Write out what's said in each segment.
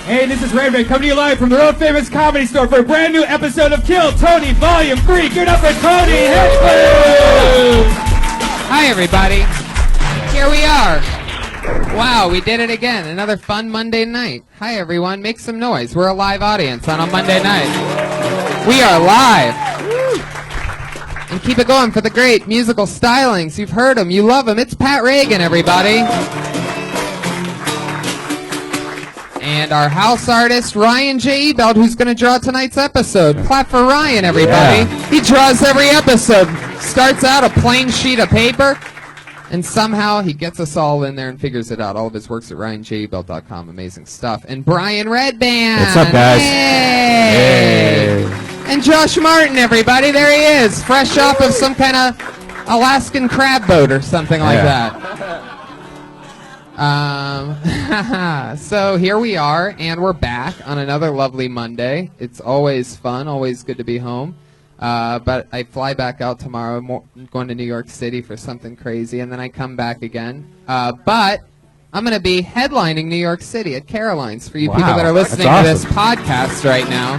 Hey, this is Raven coming to you live from the world famous Comedy Store for a brand new episode of Kill Tony Volume 3. Give it up for Tony Hitchcock! Hi, everybody. Here we are. Wow, we did it again. Another fun Monday night. Hi, everyone. Make some noise. We're a live audience on a Monday night. We are live. And keep it going for the great musical stylings. You've heard them. You love them. It's Pat Reagan, everybody. And our house artist, Ryan J. Ebelt, who's going to draw tonight's episode. Clap for Ryan, everybody. Yeah. He draws every episode. Starts out a plain sheet of paper, and somehow he gets us all in there and figures it out. All of his work's at ryanjebelt.com. Amazing stuff. And Brian Redband. What's up, guys? Hey. And Josh Martin, everybody. There he is, fresh off of some kind of Alaskan crab boat or something like that. So here we are, and we're back on another lovely Monday. It's always fun, always good to be home. But I fly back out tomorrow. I'm going to New York City for something crazy, and then I come back again. But I'm going to be headlining New York City at Caroline's for you people that are listening to this podcast right now.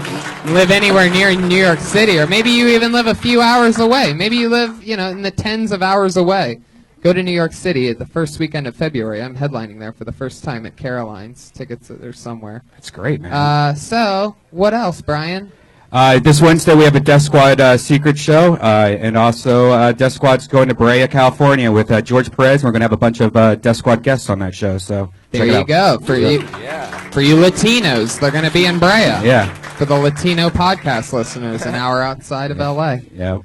Live anywhere near New York City, or maybe you even live a few hours away. Maybe you live, in the tens of hours away. Go to New York City at the first weekend of February. I'm headlining there for the first time at Caroline's. Tickets are somewhere. That's great, man. So, what else, Brian? This Wednesday we have a Death Squad secret show, and also Death Squad's going to Brea, California with George Perez. We're going to have a bunch of Death Squad guests on that show. So there you go. For you Latinos, they're going to be in Brea. Yeah. For the Latino podcast listeners, an hour outside of L.A. Yeah.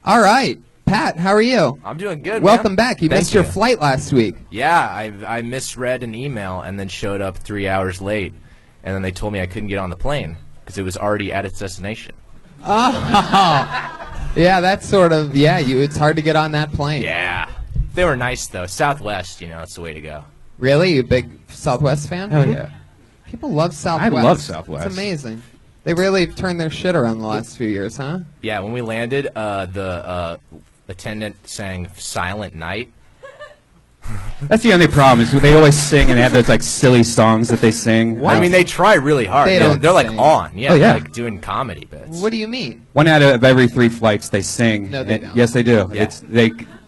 All right. Pat, how are you? I'm doing good. Welcome back. You missed your flight last week. Yeah, I misread an email and then showed up 3 hours late, and then they told me I couldn't get on the plane because it was already at its destination. Oh, yeah, that's sort of it's hard to get on that plane. Yeah, they were nice though. Southwest, it's the way to go. Really, you a big Southwest fan? Oh yeah. People love Southwest. I love Southwest. It's amazing. They really turned their shit around the last few years, huh? Yeah, when we landed, the attendant sang Silent Night. That's the only problem is they always sing and they have those silly songs that they sing. What? I mean, they try really hard. They're like on. Yeah, oh, yeah. They're like doing comedy bits. What do you mean? 1 out of every 3 flights they sing. No, they don't. Yes, they do. Yeah.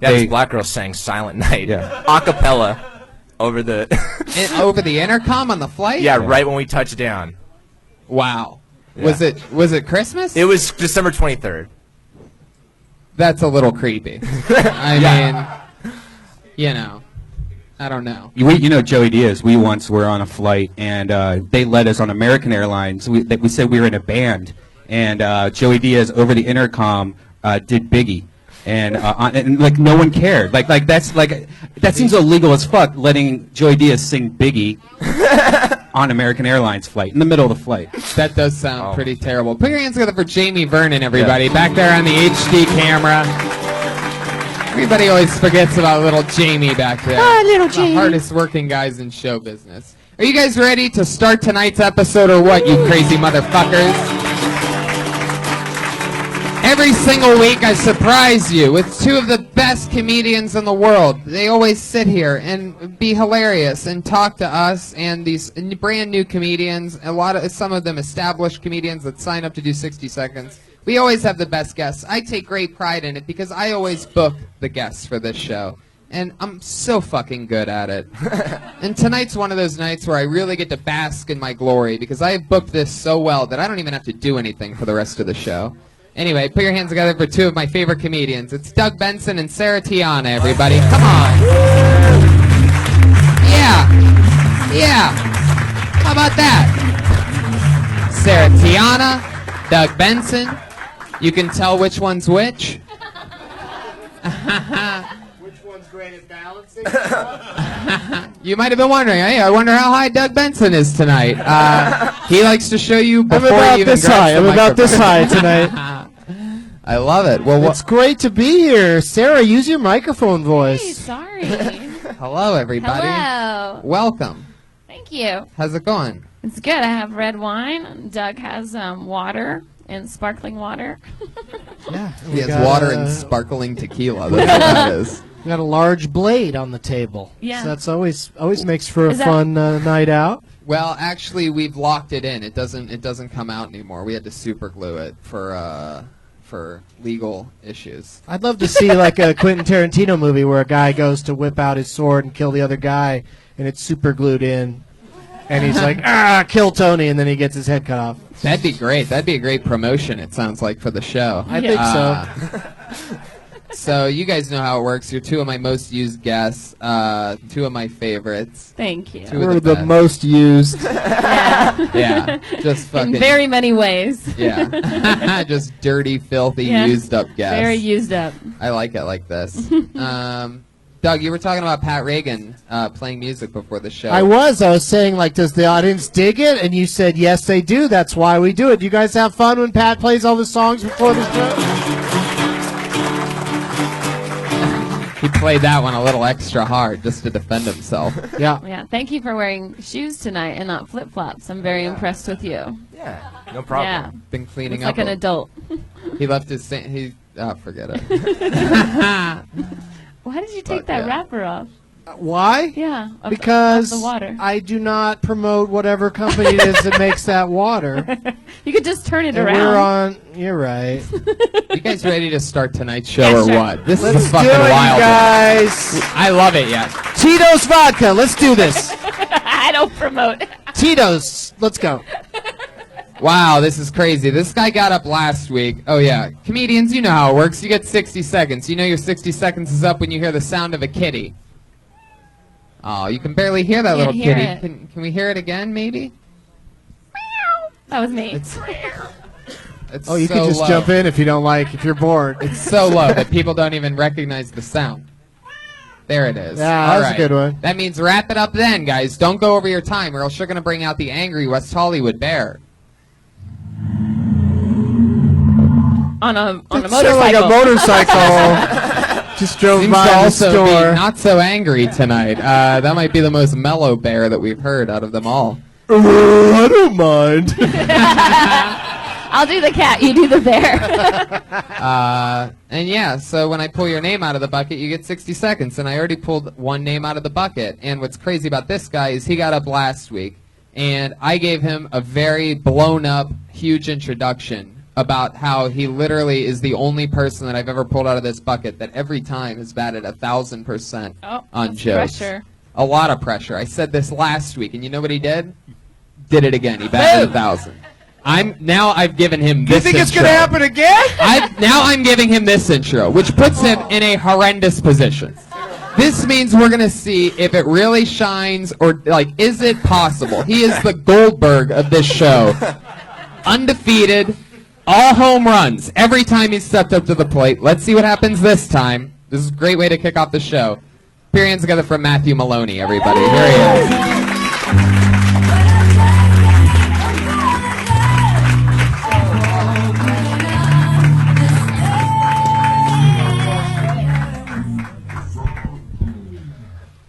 This black girl sang Silent Night. Yeah. A cappella over the over the intercom on the flight? Yeah, right when we touched down. Wow. Yeah. Was it Christmas? It was December 23rd. That's a little creepy. I mean, I don't know. Joey Diaz, we once were on a flight, and they let us on American Airlines. We said we were in a band, and Joey Diaz over the intercom did Biggie, and no one cared. That seems illegal as fuck, letting Joey Diaz sing Biggie on American Airlines flight in the middle of the flight. That does sound pretty terrible. Put your hands together for Jamie Vernon, everybody, back there on the HD camera. Everybody always forgets about little Jamie back there. Oh, little Jamie. The hardest working guys in show business. Are you guys ready to start tonight's episode or what, you crazy motherfuckers? Every single week I surprise you with 2 of the best comedians in the world. They always sit here and be hilarious and talk to us and these brand new comedians, some of them established comedians that sign up to do 60 seconds. We always have the best guests. I take great pride in it because I always book the guests for this show. And I'm so fucking good at it. And tonight's one of those nights where I really get to bask in my glory because I have booked this so well that I don't even have to do anything for the rest of the show. Anyway, put your hands together for 2 of my favorite comedians. It's Doug Benson and Sarah Tiana, everybody. Come on. Yeah. How about that? Sarah Tiana, Doug Benson. You can tell which one's which. Which one's great at balancing? You might have been wondering, hey, I wonder how high Doug Benson is tonight. He likes to show you before you even I'm about this high tonight. I love it. Well, it's great to be here. Sarah, use your microphone voice. Hey, sorry. Hello, everybody. Hello. Welcome. Thank you. How's it going? It's good. I have red wine. Doug has water and sparkling water. Yeah. He has water and sparkling tequila. That's what that is. We got a large blade on the table. Yeah. So that's always makes for a fun night out. Well, actually, we've locked it in. It doesn't come out anymore. We had to super glue it for legal issues. I'd love to see like a Quentin Tarantino movie where a guy goes to whip out his sword and kill the other guy, and it's super glued in, and he's like, kill Tony, and then he gets his head cut off. That'd be great. That'd be a great promotion, it sounds like, for the show. I think so. So you guys know how it works. You're two of my most used guests, two of my favorites. Thank you. Two of We're the best. most used. Yeah, just fucking. In very many ways. Yeah, just dirty, filthy, Yeah. used up guests. Very used up. I like it like this. Doug, you were talking about Pat Reagan playing music before the show. I was saying, like, does the audience dig it? And you said, yes, they do. That's why we do it. You guys have fun when Pat plays all the songs before the show? He played that one a little extra hard just to defend himself. Yeah. Yeah. Thank you for wearing shoes tonight and not flip flops. I'm very impressed with you. Yeah, no problem. Yeah. Been cleaning Looks up. like an adult. He left his. Forget it. Why did you take But, that yeah. wrapper off? Why? Yeah. Because of the water. I do not promote whatever company it is that makes that water. You could just turn it And around. we're on. You're right. You guys ready to start tonight's show Yeah, or sure. what? This Let's is a do fucking it, wild you one. guys. I love it, yeah. Tito's vodka. Let's do this. I don't promote. Tito's. Let's go. Wow, this is crazy. This guy got up last week. Oh, yeah. Comedians, you know how it works. You get 60 seconds. You know your 60 seconds is up when you hear the sound of a kitty. Oh, you can barely hear that Can't little hear kitty. it. Can we hear it again, maybe? That was me. It's Oh, you so can just low. jump in if you don't like, if you're bored. It's so low that people don't even recognize the sound. There it is. Yeah, All that's a good one. That means wrap it up then, guys. Don't go over your time, or else you're going to bring out the angry West Hollywood bear. on a Sound motorcycle. like a motorcycle. Just drove Seems by to the also be store. not so angry tonight. That might be the most mellow bear that we've heard out of them all. I don't mind. I'll do the cat, you do the bear. And yeah, so when I pull your name out of the bucket, you get 60 seconds. And I already pulled one name out of the bucket. And what's crazy about this guy is he got up last week, and I gave him a very blown up, huge introduction about how he literally is the only person that I've ever pulled out of this bucket that every time has batted 1,000% Oh, on that's jokes. pressure. A lot of pressure. I said this last week, and you know what he did? Did it again. He batted 1,000. I've given him this. You think it's intro. going to happen again? I'm giving him this intro, which puts him in a horrendous position. This means we're going to see if it really shines or, like, is it possible? He is the Goldberg of this show. Undefeated, all home runs every time he's stepped up to the plate. Let's see what happens this time. This is a great way to kick off the show. Put your hands together for Matthew Maloney, everybody. Here he is.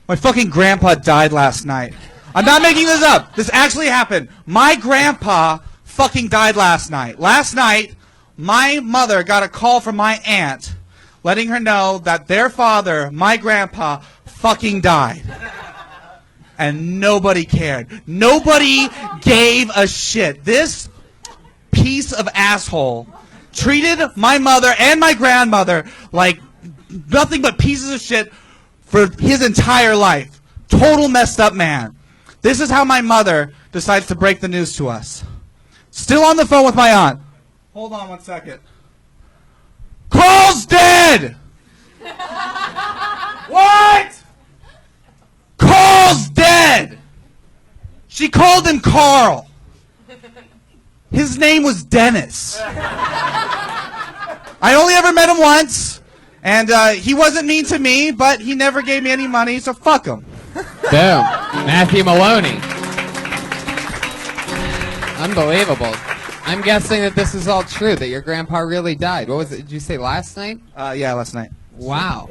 My fucking grandpa died last night. I'm not making this up. This actually happened. My grandpa fucking died last night. Last night, my mother got a call from my aunt letting her know that their father, my grandpa, fucking died. And nobody cared. Nobody gave a shit. This piece of asshole treated my mother and my grandmother like nothing but pieces of shit for his entire life. Total messed up man. This is how my mother decides to break the news to us. Still on the phone with my aunt. Hold on 1 second. Carl's dead! What? Carl's dead! She called him Carl. His name was Dennis. I only ever met him once. And he wasn't mean to me, but he never gave me any money, so fuck him. Boom. Matthew Maloney. Unbelievable. I'm guessing that this is all true, that your grandpa really died. What was it? Did you say last night? Yeah, last night. Wow.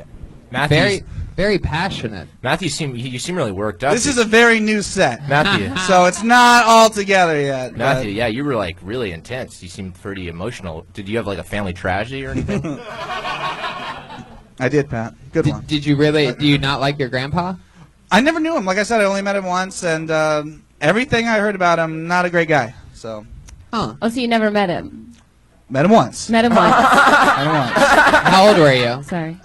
Matthew, Very, very passionate. Matthew, you seem really worked up. This is a very new set. Matthew. So it's not all together yet. but- Matthew, yeah, you were like really intense. You seemed pretty emotional. Did you have like a family tragedy or anything? I did, Pat. Good one. Did you really, do you not like your grandpa? I never knew him. Like I said, I only met him once, and everything I heard about him, not a great guy. So Huh. Oh, so you never met him? met him once. Met him once. Met him once. How old were you? Sorry.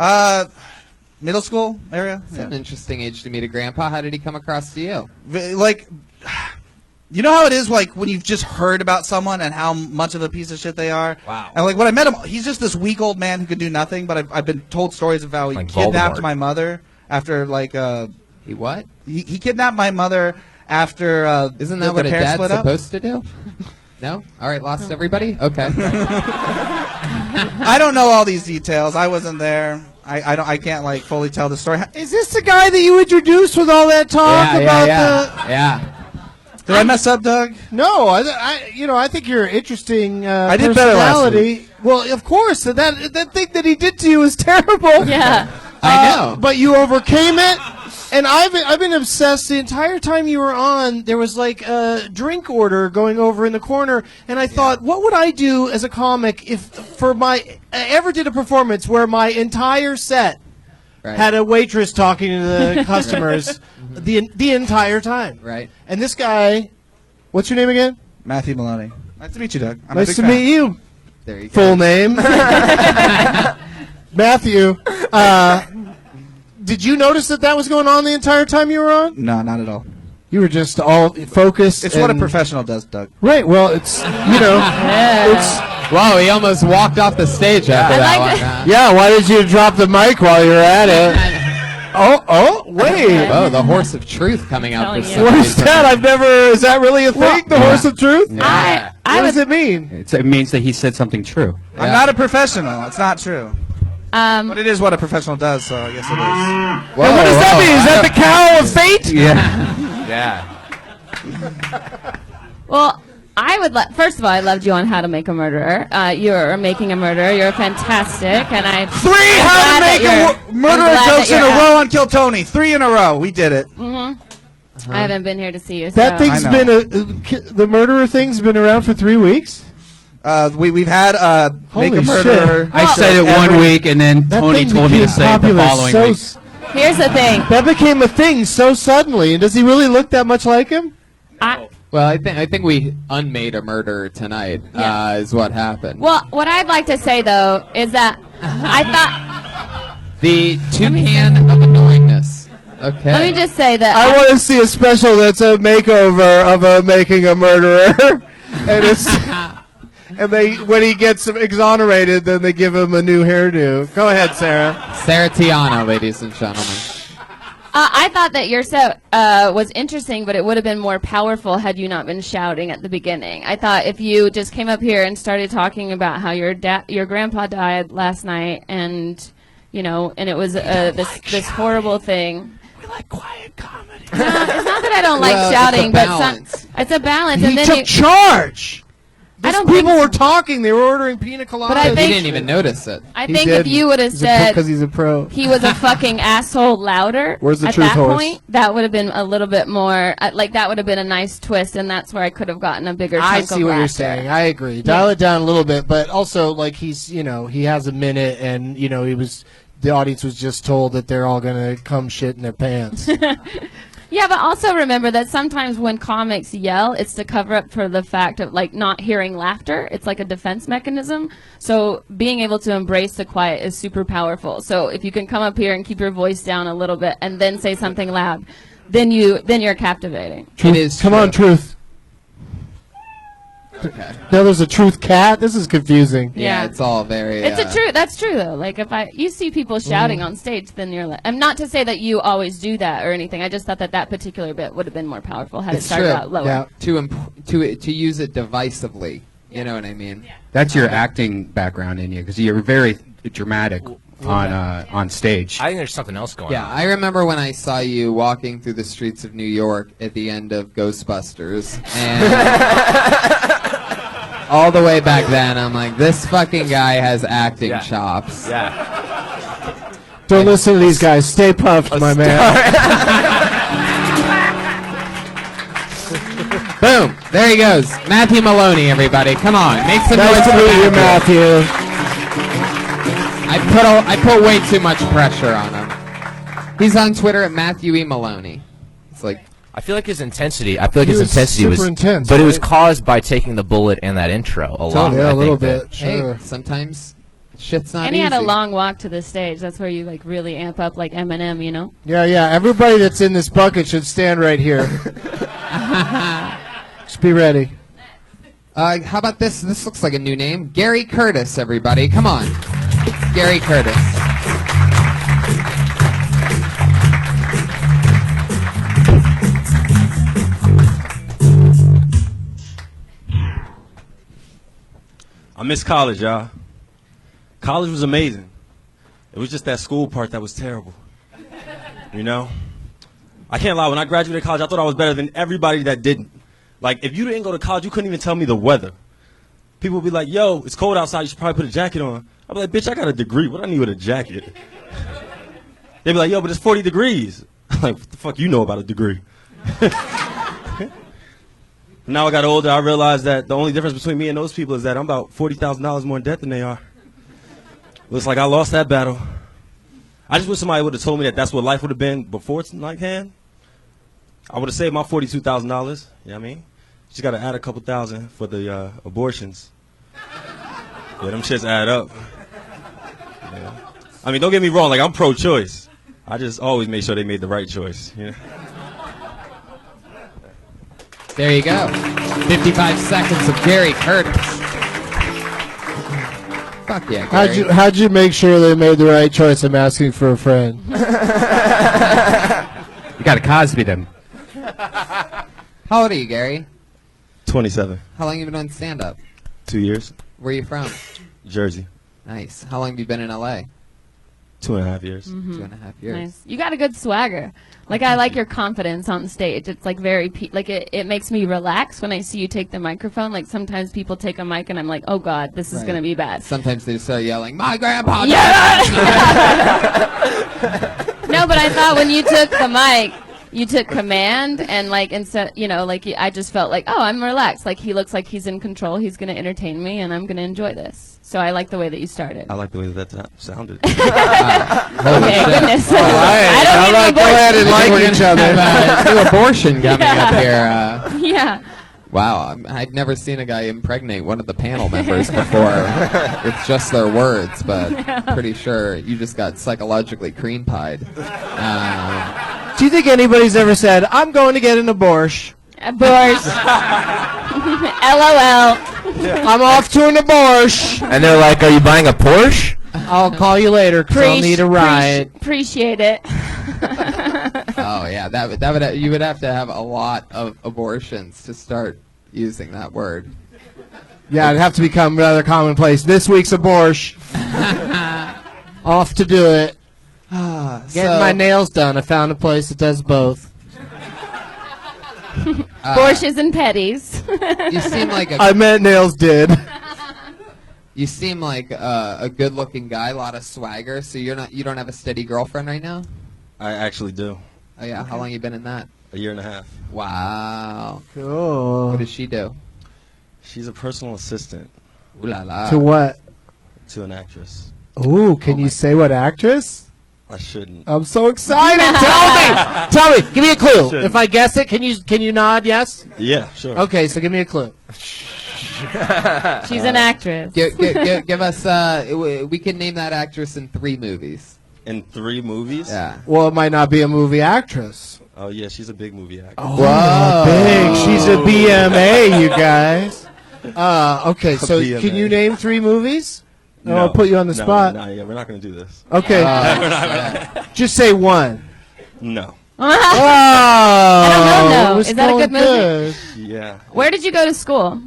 Middle school area. It's an interesting age to meet a grandpa. How did he come across to you? Like, you know how it is, like, when you've just heard about someone and how much of a piece of shit they are? Wow. And, like, when I met him, he's just this weak old man who could do nothing, but I've been told stories of how he Like kidnapped Voldemort. my mother after, like, He what? he kidnapped my mother after, Isn't the that what a parents dad's split up. supposed to do? No? All right, lost everybody? Okay. I don't know all these details. I wasn't there. I can't, like, fully tell the story. Is this the guy that you introduced with all that talk about yeah. Did I mess up, Doug? No, I think you're an interesting I did better last personality. Well, of course, that thing that he did to you was terrible. Yeah. I know. But you overcame it, and I've been obsessed the entire time you were on. There was like a drink order going over in the corner, and I thought, what would I do as a comic if I ever did a performance where my entire set Right. had a waitress talking to the customers the entire time. Right. And this guy, what's your name again? Matthew Maloney. Nice to meet you, Doug. I'm a Nice big to fan. meet you. There you go. Full name. Matthew. Did you notice that was going on the entire time you were on? No, not at all. You were just all focused. It's what a and- professional does, Doug. Right. Well, it's it's. Whoa, he almost walked off the stage after I that like one. Yeah. Why did you drop the mic while you were at it? Wait. Whoa, the horse of truth coming out for Telling you. some What is reason. that? I've never. Is that really a thing? The horse of truth? I What was does it mean? It means that he said something true. I'm not a professional. It's not true. um But it is what a professional does, so I guess it is. Whoa, What does that whoa, mean? Is that the cow of fate? Yeah. Yeah. well, first of all, I loved you on How to Make a Murderer. You're making a murderer. You're fantastic, and I. Three I'm How glad to that Make you're- a Murderer I'm glad jokes that in a you're row on Kill Tony. 3 in a row. We did it. I haven't been here to see you. That so. thing's I know. been the murderer thing's been around for 3 weeks. We've had Make Holy a Murderer. I said it one week, and then That Tony thing told me to became say it the popular following so week. Here's the thing. That became a thing so suddenly. And does he really look that much like him? Well, I think we unmade a murderer tonight. Yeah. Is what happened. Well, what I'd like to say though is that I thought. The toucan of annoyingness. Okay. Let me just say that. I want to see a special that's a makeover of making a murderer, and it's when he gets exonerated, then they give him a new hairdo. Go ahead, Sarah. Sarah Tiana, ladies and gentlemen. I thought that your set was interesting, but it would have been more powerful had you not been shouting at the beginning. I thought if you just came up here and started talking about how your grandpa died last night, and and it was this horrible thing. We like quiet comedy. No, it's not that I don't like Well, it's a shouting, but balance. it's a balance. He and then took charge. I don't People think- were talking. They were ordering pina coladas. But I He think- didn't even notice it. I think if you would have said because he's a pro. he was a fucking asshole louder Where's the at truth that horse? point, that would have been a little bit more like that would have been a nice twist, and that's where I could have gotten a bigger chunk I of see what you're laughter. saying. I agree. Dial it down a little bit, but also like he's he has a minute, and the audience was just told that they're all gonna come shit in their pants. Yeah, but also remember that sometimes when comics yell, it's to cover up for the fact of like not hearing laughter. It's like a defense mechanism. So being able to embrace the quiet is super powerful. So if you can come up here and keep your voice down a little bit and then say something loud, then you're captivating. It is. Come on, Truth. Okay. Now there's a Truth cat. This is confusing. Yeah, Yeah. it's all very. It's a true. That's true though. Like if you see people shouting on stage, then you're like. I'm not to say that you always do that or anything. I just thought that particular bit would have been more powerful had It's it started true. out lower. Yeah. To use it divisively. You know what I mean? That's your acting background in you, because you're very dramatic on stage. I think there's something else going Yeah, on. I remember when I saw you walking through the streets of New York at the end of Ghostbusters, and all the way back then, I'm like, this fucking guy has acting Yeah. chops. Yeah. Don't listen to these guys. Stay puffed, my man. Boom! There he goes, Matthew Maloney. Everybody, come on, make some Nice noise to for meet you, Matthew. Matthew. I put way too much pressure on him. He's on Twitter at Matthew E. Maloney. It's like I feel like his intensity. He was super was intense, but it was right? caused by taking the bullet and that intro a lot. Yeah, I a little think bit. Hey, Sure. sometimes shit's not And he easy. had a long walk to the stage. That's where you like really amp up like Eminem, you know? Yeah, yeah. Everybody that's in this bucket should stand right here. Just be ready. How about this? This looks like a new name. Gary Curtis, everybody. Come on. Gary Curtis. I miss college, y'all. College was amazing. It was just that school part that was terrible. You know? I can't lie, when I graduated college, I thought I was better than everybody that didn't. Like, if you didn't go to college, you couldn't even tell me the weather. People would be like, yo, it's cold outside, you should probably put a jacket on. I'd be like, bitch, I got a degree. What do I need with a jacket? They'd be like, yo, but it's 40 degrees. I'm like, what the fuck you know about a degree? Now I got older, I realized that the only difference between me and those people is that I'm about $40,000 more in debt than they are. Looks like I lost that battle. I just wish somebody would have told me that that's what life would have been before tonight hand. I would have saved my $42,000. You know what I mean? Just got to add a couple thousand for the abortions. Yeah, them shits add up. Yeah. I mean, don't get me wrong. Like, I'm pro-choice. I just always make sure they made the right choice. You know? There you go. 55 seconds of Gary Curtis. Fuck yeah, Gary. How'd you make sure they made the right choice? I'm asking for a friend. You got to Cosby them. How old are you, Gary? 27. How long have you been on stand-up? 2 years. Where are you from? Jersey. Nice. How long have you been in L.A.? 2.5 years. 2.5 years. Nice. You got a good swagger. Like, I like your confidence on stage. It's like very, it makes me relax when I see you take the microphone. Like, sometimes people take a mic and I'm like, oh God, this is Right. going to be bad. Sometimes they start yelling, my grandpa. Yeah! No, but I thought when you took the mic, you took command and like instead, you know, like I just felt like, oh, I'm relaxed. Like he looks like he's in control. He's going to entertain me and I'm going to enjoy this. So I like the way that you started. I like the way that sounded. Okay, goodness. I don't All need right, an go ahead and abortion. like each other. New abortion coming up here. Yeah. Wow, I'd never seen a guy impregnate one of the panel members before with just their words, but pretty sure you just got psychologically cream-pied. Do you think anybody's ever said, I'm going to get an abortion? Abortion. LOL. I'm off to an abortion. And they're like, are you buying a Porsche? I'll call you later because I'll need a ride. Appreciate it. Oh yeah, that would you would have to have a lot of abortions to start using that word. Yeah, it'd have to become rather commonplace. This week's abortion. Off to do it. Getting my nails done. I found a place that does both. Borsches and petties. You seem like I meant nails did. you seem like a good-looking guy, a lot of swagger. So you don't have a steady girlfriend right now? I actually do. Oh yeah, how long you been in that? 1.5 years. Wow. Cool. What does she do? She's a personal assistant Ooh la la. To what? to an actress. Ooh, can you say what actress? I shouldn't. I'm so excited. Tell me. Give me a clue. Shouldn't. If I guess it, can you nod yes? Yeah, sure. Okay, so give me a clue. She's an actress. Give us. We can name that actress in 3 movies. In 3 movies? Yeah. Well, it might not be a movie actress. Oh, yeah, she's a big movie actor. Whoa. Big. She's a BMA, you guys. Okay, so BMA. can you name 3 movies? No, I'll put you on the no, spot. No, yeah, we're not going to do this. Okay. Just say one. No. Oh, No. it was Is that a good going movie? Yeah. Where did you go to school?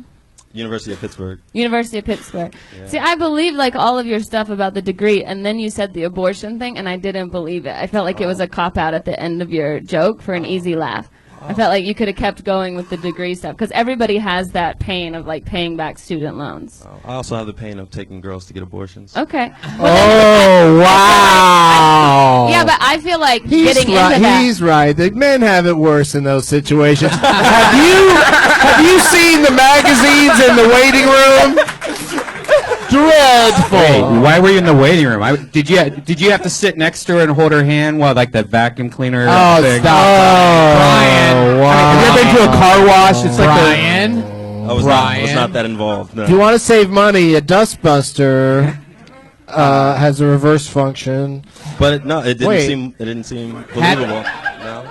University of Pittsburgh. University of Pittsburgh. Yeah. See, I believed like all of your stuff about the degree, and then you said the abortion thing, and I didn't believe it. I felt like it was a cop out at the end of your joke for an easy laugh. I felt like you could have kept going with the degree stuff because everybody has that pain of like paying back student loans. I also have the pain of taking girls to get abortions. Okay. Oh, wow. Yeah, but I feel like He's getting right. into that. He's right. The men have it worse in those situations. have you seen the magazines in the waiting room? dreadful. Wait, why were you in the waiting room? Did you have to sit next to her and hold her hand while like the vacuum cleaner? Oh, thing? stop. Brian. wow. Have you ever been to a car wash? It's like Brian. I was not that involved. No. If you want to save money, a dustbuster has a reverse function. But no, it didn't seem believable. No.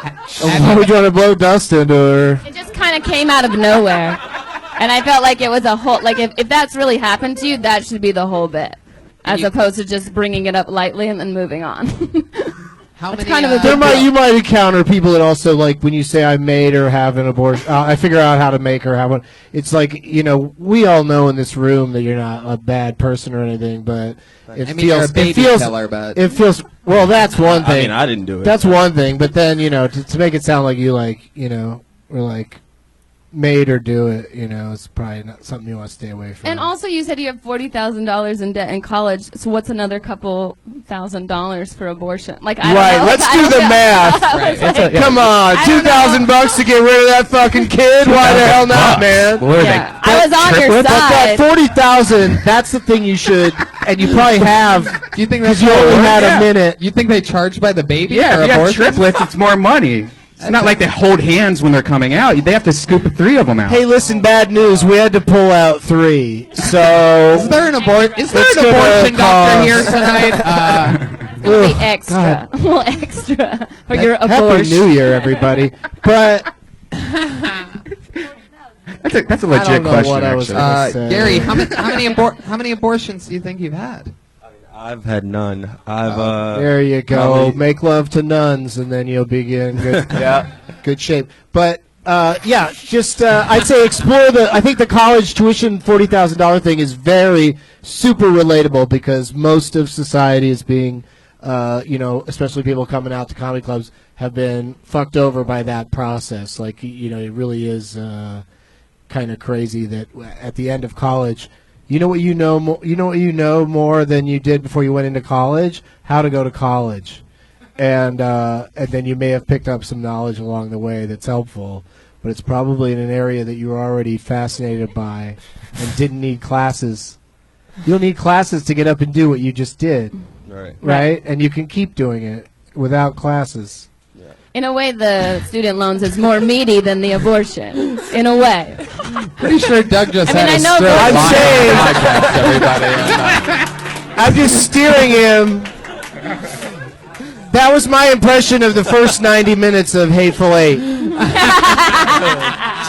Why would you want to blow dust into her? It just kind of came out of nowhere. And I felt like it was a whole, like if that's really happened to you, that should be the whole bit. As opposed to just bringing it up lightly and then moving on. How It's many? kind of a You might encounter people that also like when you say I made or have an abortion. I figure out how to make or have one. It's like we all know in this room that you're not a bad person or anything, but it I mean, you're a baby killer, but it feels. Well, that's one thing. I mean, I didn't do it. That's one thing, but then to make it sound like you were like made or do it, it's probably not something you want to stay away from. And also, you said you have $40,000 in debt in college. So what's another couple $1,000 for abortion? Like, I don't Right, know. let's I do don't the know. math. I was like, Come on, I don't know. $2,000 to get rid of that fucking kid? Why the hell not, man? What are Yeah, they? I was on your But that side. 40,000, that's the thing you should, and you probably have, do you think because that's you only more? had Yeah. a minute. You think they charge by the baby Yeah, for if you have abortion? triplets, it's more money. It's not like they hold hands when they're coming out. They have to scoop 3 of them out. Hey, listen, bad news. We had to pull out 3 So Is there an abortion It's doctor gonna here cost- tonight? It'll be Ugh, extra. God. A little extra for your Happy abortion. New Year, everybody. But That's a I legit don't know question. what I was actually. gonna say. Gary, how many abortions do you think you've had? I've had none. I've there you go. probably- Make love to nuns, and then you'll be in good, good shape. But I'd say explore I think the college tuition $40,000 thing is very super relatable because most of society is being, especially people coming out to comedy clubs have been fucked over by that process. Like, it really is kind of crazy that at the end of college, you know what you know more than you did before you went into college? How to go to college. And then you may have picked up some knowledge along the way that's helpful, but it's probably in an area that you were already fascinated by and didn't need classes. You don't need classes to get up and do what you just did, right? And you can keep doing it without classes. In a way, the student loans is more meaty than the abortion. In a way. Pretty sure Doug just I mean, had I a know stroke I'm live saying- on the podcast, everybody. I'm just steering him. That was my impression of the first 90 minutes of Hateful Eight. It's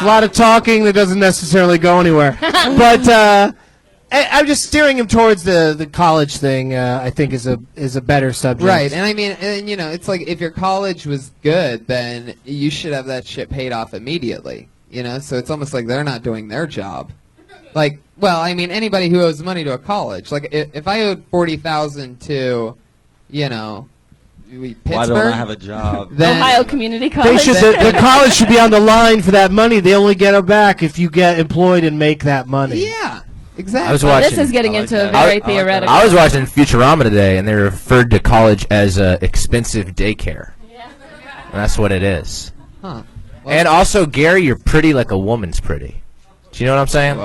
a lot of talking that doesn't necessarily go anywhere. But I'm just steering him towards the college thing. I think is a better subject. Right, and I mean, it's like if your college was good, then you should have that shit paid off immediately. So it's almost like they're not doing their job. Like, well, I mean, anybody who owes money to a college, like if I owed $40,000 to, Pittsburgh, why don't I have a job? then Ohio Community They College. should. The college should be on the line for that money. They only get it back if you get employed and make that money. yeah, exactly. I was Well, this watching. is getting I like into a that. very I like that. theoretical. I was watching Futurama today, and they referred to college as expensive daycare. And that's what it is. Huh. And also, Gary, you're pretty like a woman's pretty. Do you know what I'm saying? Whoa.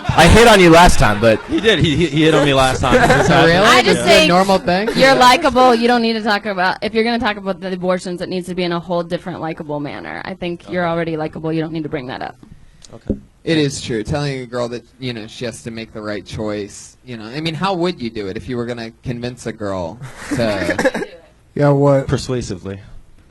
I hit on you last time, but He did. He hit on me last time. Really? I just Is it think a normal thing? You're likable. You don't need to talk about. If you're going to talk about the abortions, it needs to be in a whole different likable manner. I think you're already likable. You don't need to bring that up. Okay. It is true. Telling a girl that, she has to make the right choice. I mean, how would you do it if you were going to convince a girl to... Yeah. What? Persuasively.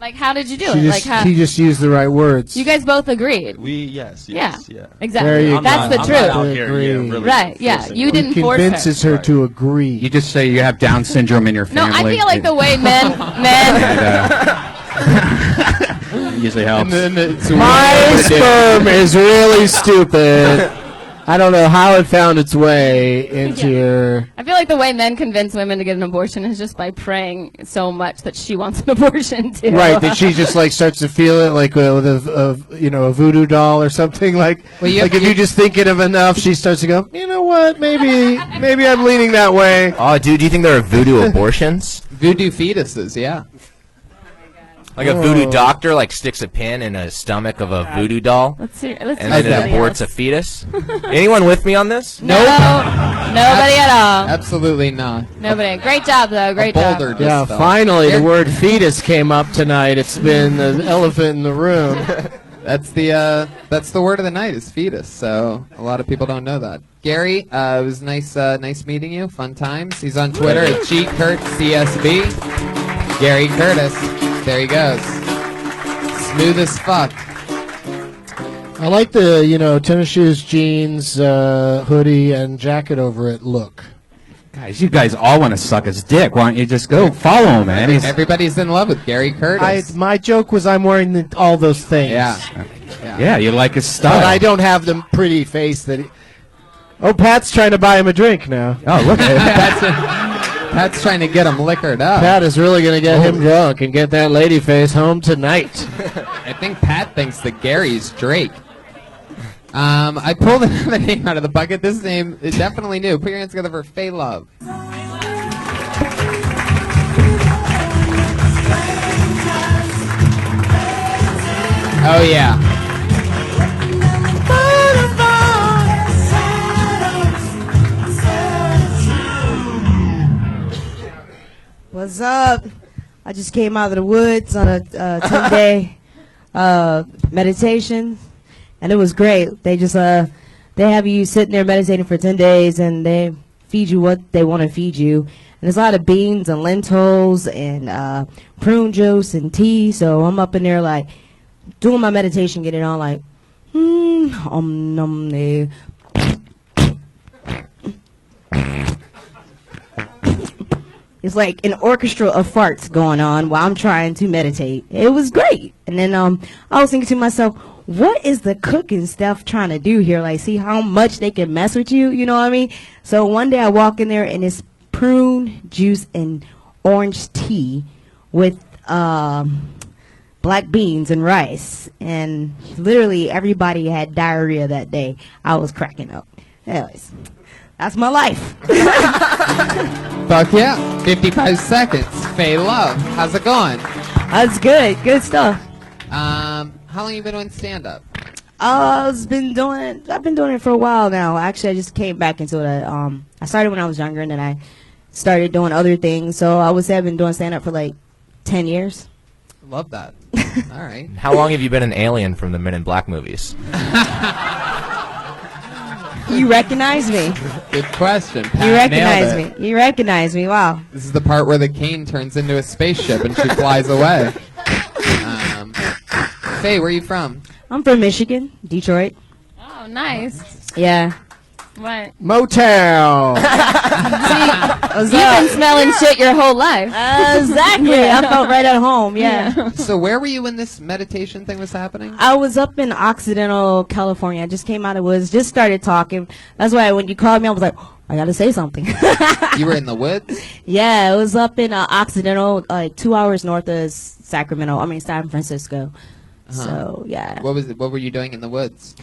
Like, how did you do it? Like, how He just used the right words. you guys both agreed. Yes. Yeah. Yeah. Exactly. There you That's go. the I'm truth. not out here, Agree. really Right, yeah. forcing You it. didn't He force her. convinces her to agree. You just say you have Down syndrome in your No, family. I feel like the way men It usually helps. My sperm is really stupid. I don't know how it found its way into your. I feel like the way men convince women to get an abortion is just by praying so much that she wants an abortion too. Right, that she just like starts to feel it like with a voodoo doll or something like. Well, Like if you just think it of enough, she starts to go. You know what? Maybe I'm leaning that way. oh, dude, do you think there are voodoo abortions? Voodoo fetuses, yeah. Like a voodoo doctor, like sticks a pin in a stomach of a voodoo doll, Let's see. and then it aborts a fetus. Anyone with me on this? No, nobody at all. Absolutely not. Nobody. Great job, though. Great job. Boulder Yeah, just fell. finally the Here- word fetus came up tonight. It's been an elephant in the room. That's the word of the night is fetus. So a lot of people don't know that. Gary, it was nice meeting you. Fun times. He's on Twitter at GKurtCSB. Gary Curtis. There he goes. Smooth as fuck. I like the tennis shoes, jeans, hoodie, and jacket over it look. Guys, you guys all want to suck his dick. Why don't you just go follow him, man? Everybody's in love with Gary Curtis. My joke was I'm wearing all those things. Yeah. you like his style. But I don't have the pretty face that he... Oh, Pat's trying to buy him a drink now. Oh, look at Pat's trying to get him liquored up. Pat is really going to get him drunk and get that lady face home tonight. I think Pat thinks that Gary's Drake. I pulled another name out of the bucket. This name is definitely new. Put your hands together for Fela. Oh yeah. What's up? I just came out of the woods on a 10-day meditation, and it was great. They just they have you sitting there meditating for 10 days, and they feed you what they want to feed you. And there's a lot of beans and lentils and prune juice and tea. So I'm up in there like doing my meditation, getting on like nom ne. It's like an orchestra of farts going on while I'm trying to meditate. It was great. And then I was thinking to myself, what is the cooking stuff trying to do here? Like, see how much they can mess with you, you know what I mean? So one day I walk in there and it's prune juice and orange tea with black beans and rice. And literally everybody had diarrhea that day. I was cracking up. Anyways, that's my life. Fuck yeah. 55 seconds. Faye Love. How's it going? That's good. Good stuff. How long you been doing stand-up? I've been doing it for a while now. Actually, I just came back into it. I started when I was younger, and then I started doing other things. So I would say I've been doing stand-up for like 10 years. Love that. All right. How long have you been an alien from the Men in Black movies? You recognize me. Good question. Pat You recognize nailed it. me. You recognize me. Wow. This is the part where the cane turns into a spaceship and she flies away. Faye, where are you from? I'm from Michigan, Detroit. Oh, nice. Yeah. What? Motel. You've been smelling shit your whole life. Exactly. I felt right at home. Yeah. So where were you when this meditation thing was happening? I was up in Occidental, California. I just came out of the woods, just started talking. That's why when you called me, I was like, oh, I got to say something. You were in the woods? Yeah, it was up in Occidental, like 2 hours north of San Francisco. So, yeah. What were you doing in the woods?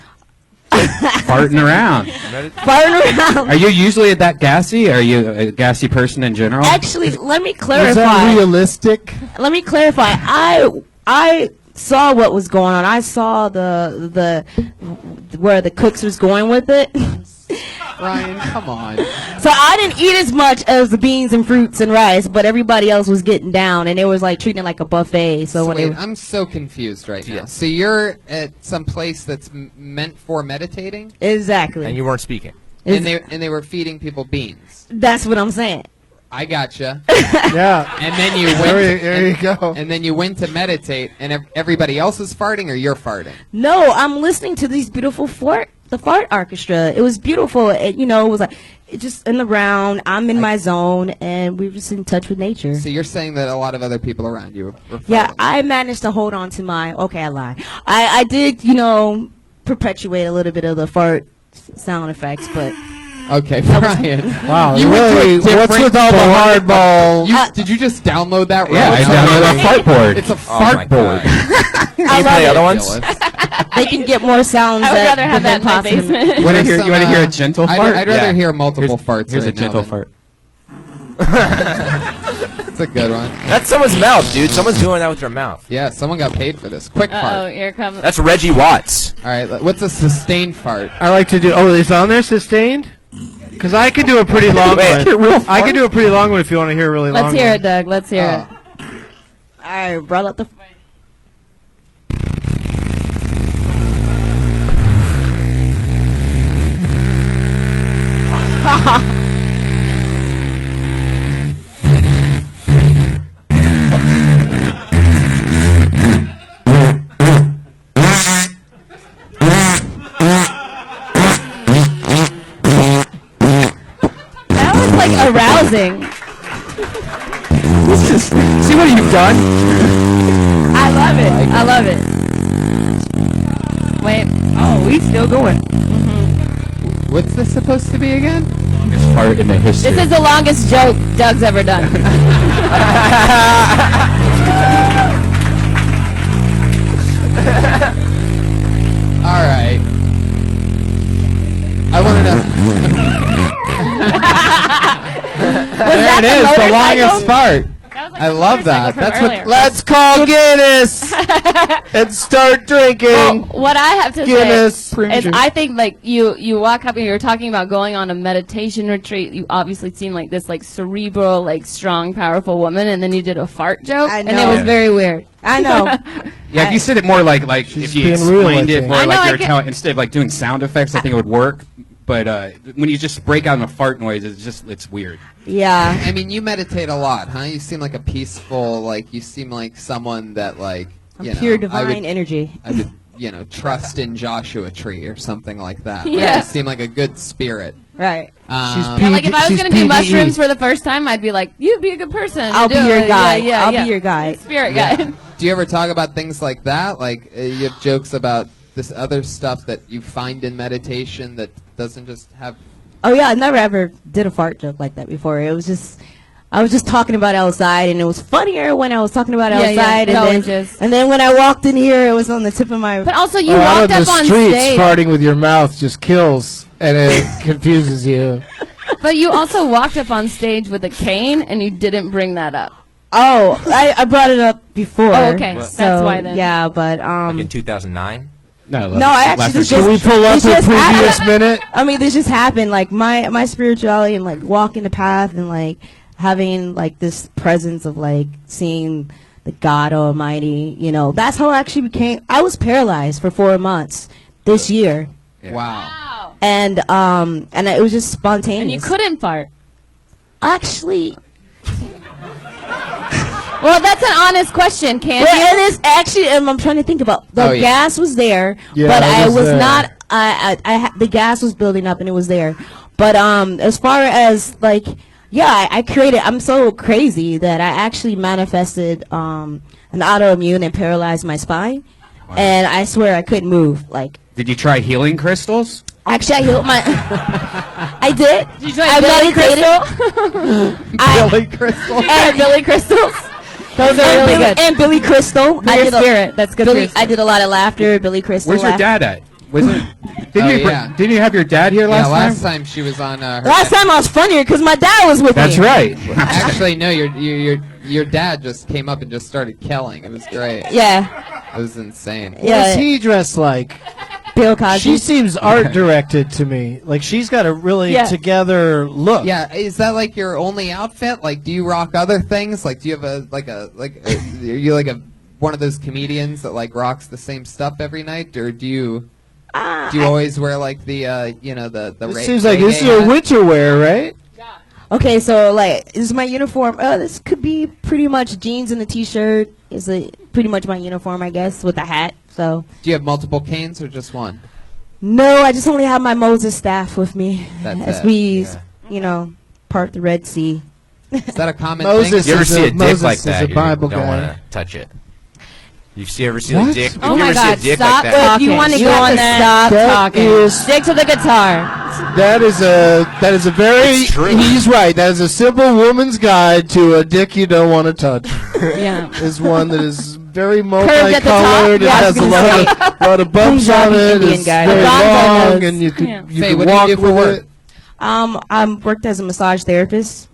farting around. Farting around. Are you usually that gassy? Are you a gassy person in general? Actually, let me clarify. Is that realistic? Let me clarify. I saw what was going on. I saw the where the cooks was going with it. Ryan, come on. So I didn't eat as much as the beans and fruits and rice, but everybody else was getting down, and it was like treating it like a buffet. So when wait, I'm so confused right now. So you're at some place that's meant for meditating, exactly, And you weren't speaking. and they were feeding people beans. That's what I'm saying. I gotcha. Yeah. And then you went. There you go. And then you went to meditate, and everybody else is farting, or you're farting. No, I'm listening to these beautiful the fart orchestra. It was beautiful. It was like just in the round. I'm in my zone, and we were just in touch with nature. So you're saying that a lot of other people around you were farting. Yeah, I managed to hold on to my. Okay, I lied. I did, perpetuate a little bit of the fart sound effects, but. Okay, Brian. Wow, You went to a really, what's different with all the board. hardball? Did you just download that? Yeah, I Right? downloaded a fart board. It's a Oh my fart board. God. Can I you love play it. other ones? They can get more sounds. I would rather have that in my possible. basement. You want to hear a gentle fart? I'd rather hear multiple farts. Here's right a gentle now fart. That's a good one. That's someone's mouth, dude. Someone's doing that with their mouth. Yeah, someone got paid for this. Quick Oh, fart. here comes. That's Reggie Watts. All right, what's a sustained fart? I like to do. Oh, it's on there, sustained. Because I could do a pretty long one. I could do a pretty long one if you want to hear a really long one. Let's hear it, Doug. Let's hear it. I brought up the. That was like arousing. See what you've done? I love it. I love it. Wait. Oh, he's still going. What's this supposed to be again? Fart in the history. This is the longest joke Doug's ever done. All right. I want to know. There it is, the longest fart. I love that. That's what. Let's call Guinness and start drinking. Well, what I have to Guinness. say is I think like you walk up and you're talking about going on a meditation retreat. You obviously seem like this like cerebral, like strong, powerful woman, and then you did a fart joke, I and it know. was very weird. I know. Yeah, if you said it more like if you being real, explained I it think. more I know, like I you're get- telling instead of like doing sound effects, I think it would work. But when you just break out in a fart noise, it's weird. Yeah. I mean, you meditate a lot, huh? You seem like a peaceful, like you seem like someone that like you know, Pure I divine would, energy. I would, trust in Joshua Tree or something like that. Like, Yeah. you seem like a good spirit. Right. Yeah, like if I was gonna do mushrooms for the first time, I'd be like, "You'd be a good person. I'll be Do your it." guide. Yeah, I'll yeah. be your guide. Spirit Yeah. guide. Do you ever talk about things like that? Like you have jokes about this other stuff that you find in meditation that doesn't just have. Oh yeah, I never ever did a fart joke like that before. It was just, I was just talking about outside, and it was funnier when I was talking about Yeah, yeah, outside, it always is. and then when I walked in here, it was on the tip of my. But also, you out walked on up the on streets, stage. farting with your mouth just kills, and it confuses you. But you also walked up on stage with a cane, and you didn't bring that up. Oh, I brought it up before. Oh, okay. So, That's why then. Yeah, but Like in 2009. No, I actually just. Can we pull up it the just previous happened. minute? I mean, this just happened. Like my spirituality and like walking the path and like having like this presence of like seeing the God Almighty. You know, that's how I actually became. I was paralyzed for 4 months this year, Wow. and it was just spontaneous. And you couldn't fart. actually. Well, that's an honest question, can't Well, you? it is actually. I'm trying to think about. The Oh, yeah. gas was there, Yeah, but it I was was there. not. The gas was building up, and it was there. But as far as like, yeah, I created. I'm so crazy that I actually manifested an autoimmune and paralyzed my spine, and I swear I couldn't move. Like, Did you try healing crystals? actually, I healed my. I did. Did you try I Billy meditated. Crystal? Billy Crystal. And Billy Crystals? Those are really good. And Billy Crystal. For your spirit. That's good for your I did a lot of laughter. Billy Crystal. Where's your laughed. dad at? Didn't Oh, you yeah. didn't you have your dad here Yeah, last last time? time she was on. Her Last time I was funnier because my dad was with That's me. right. Actually, no. Your dad just came up and just started killing. It was great. Yeah, It was insane. What's yeah. he dressed like? Bill Cosby. She seems art directed to me. Like she's got a really Yeah. together look. Yeah, is that like your only outfit? Like, do you rock other things? Like, do you have are you like a one of those comedians that like rocks the same stuff every night, or do you always wear like the the? This seems like this is your winter wear, right? Okay, so like, this is my uniform. This could be pretty much jeans and a t-shirt. Is pretty much my uniform, I guess, with a hat. So Do you have multiple canes or just one? no, I just only have my Moses staff with me That's as it. we, Yeah. part the Red Sea. Is that a common Moses thing? You ever is see a dick Moses like is that? a You Bible don't guy. want to touch it. You ever see a What? dick? Oh you my ever God, see a dick stop like that? talking. You want to You get want to that? stop That talking. is- Stick to the guitar. That is a very. It's true. He's right. That is a simple woman's guide to a dick you don't want to touch. Yeah. Is one that is very at the top? multicolored. It Yeah, I has was a lot of bumps on Punjabi it. Indian It's guy. very Gonzo long, knows. and you could Yeah. you Faye, could what do you walk do for with work? it. I worked as a massage therapist.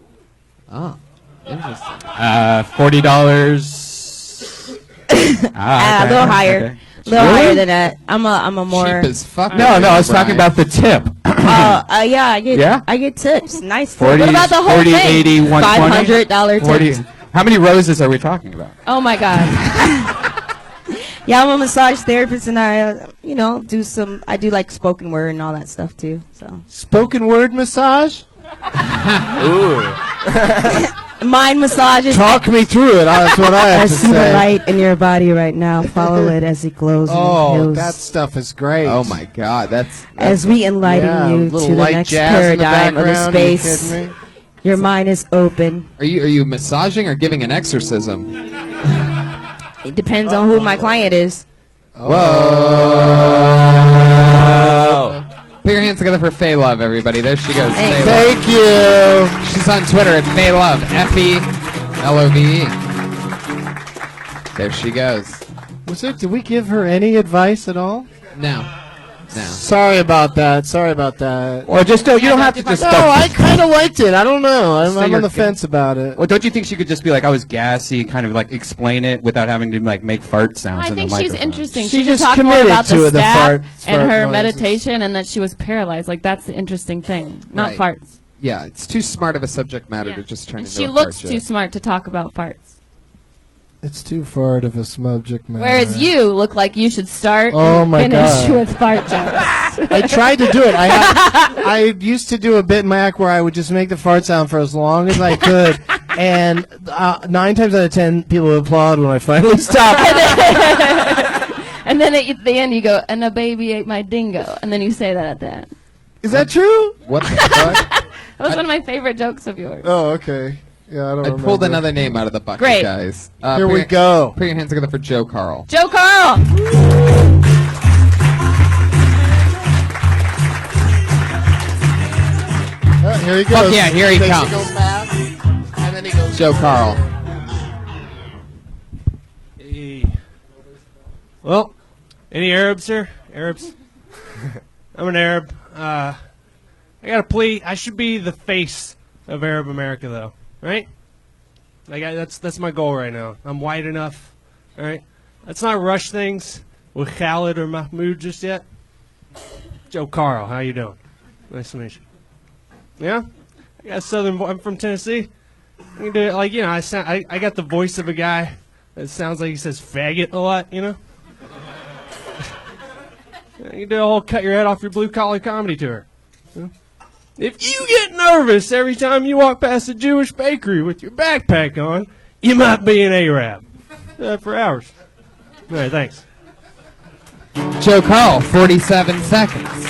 Oh, interesting. $40. A Okay. little higher. Okay. A little higher than that. I'm a more. Cheap as fuck. No, I was talking Brian. about the tip. Yeah, I get tips. Nice tips. 40, What about the whole 40, thing? 80, 120. $500 40. tips. How many roses are we talking about? Oh my God. Yeah, I'm a massage therapist, and I do like spoken word and all that stuff too. So Spoken word massage? mind massages. Talk me through it. That's what I I have to see the say. light in your body right now. Follow it as it glows. and Oh, heals. that stuff is great. Oh my God, that's As we enlighten Yeah, you little to the light next jazz in the paradigm of the background. Are you space. kidding me? Your mind is open. Are you massaging or giving an exorcism? It depends on who my client is. Whoa! Put your hands together for Fela, everybody. There she goes. Thanks. Fela. Thank you. She's on Twitter at Felove. Felove. There she goes. Did we give her any advice at all? No. Sorry about that. Or just don't. You don't have to just. No, I kind of liked it. I don't know. I'm on you're the good. fence about it. Well, don't you think she could just be like, I was gassy, kind of like explain it without having to like make fart sounds I in the think microphone? she's interesting. She She just just talked more committed about to the it, the staff fart and her noises. meditation, and that she was paralyzed. Like that's the interesting thing, not Right. farts. Yeah, it's too smart of a subject matter Yeah. to just turn And into she a looks fart too joke. smart to talk about farts. It's too far of a subject matter. Whereas you look like you should start Oh and my finish God. with fart jokes. I tried to do it. I used to do a bit in my act where I would just make the fart sound for as long as I could, and 9 times out of 10, people would applaud when I finally stopped. And then at the end you go, and a baby ate my dingo. And then you say that at the end. Is that true? What the fuck? That was one of my favorite jokes of yours. Oh, okay. Yeah, I don't I remember. pulled another name out of the bucket, Great. guys. Here we go. Put your hands together for Joe Carl. Joe Carl! Here he goes. Fuck yeah, here he Takes comes. a go fast, and then he goes. Joe Carl. Hey. Well, any Arabs here? Arabs? I'm an Arab. I got a plea. I should be the face of Arab America, though. Right? Like that's my goal right now. I'm white enough. All right. Let's not rush things with Khalid or Mahmoud just yet. Joe Carl, how you doing? Nice to meet you. Yeah. I got a southern. I'm from Tennessee. I can do it like I got the voice of a guy that sounds like he says faggot a lot. You know. You do a whole cut your head off your blue collar comedy tour. Yeah. If you get nervous every time you walk past a Jewish bakery with your backpack on, you might be an Arab. For hours. All right, thanks. Joe Carl, 47 seconds.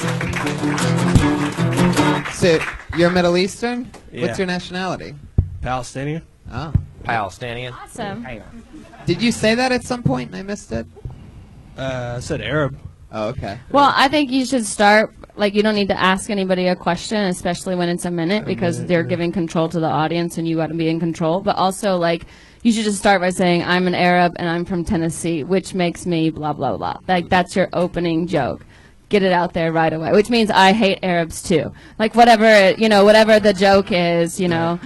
So, you're Middle Eastern? Yeah. What's your nationality? Palestinian. Oh. Palestinian. Awesome. Did you say that at some point and I missed it? I said Arab. Oh, okay. Well, I think you should start, like, you don't need to ask anybody a question, especially when it's a minute, because they're giving control to the audience and you got to be in control. But also, like, you should just start by saying, I'm an Arab and I'm from Tennessee, which makes me blah, blah, blah. Like, that's your opening joke. Get it out there right away, which means I hate Arabs too. Like, whatever the joke is,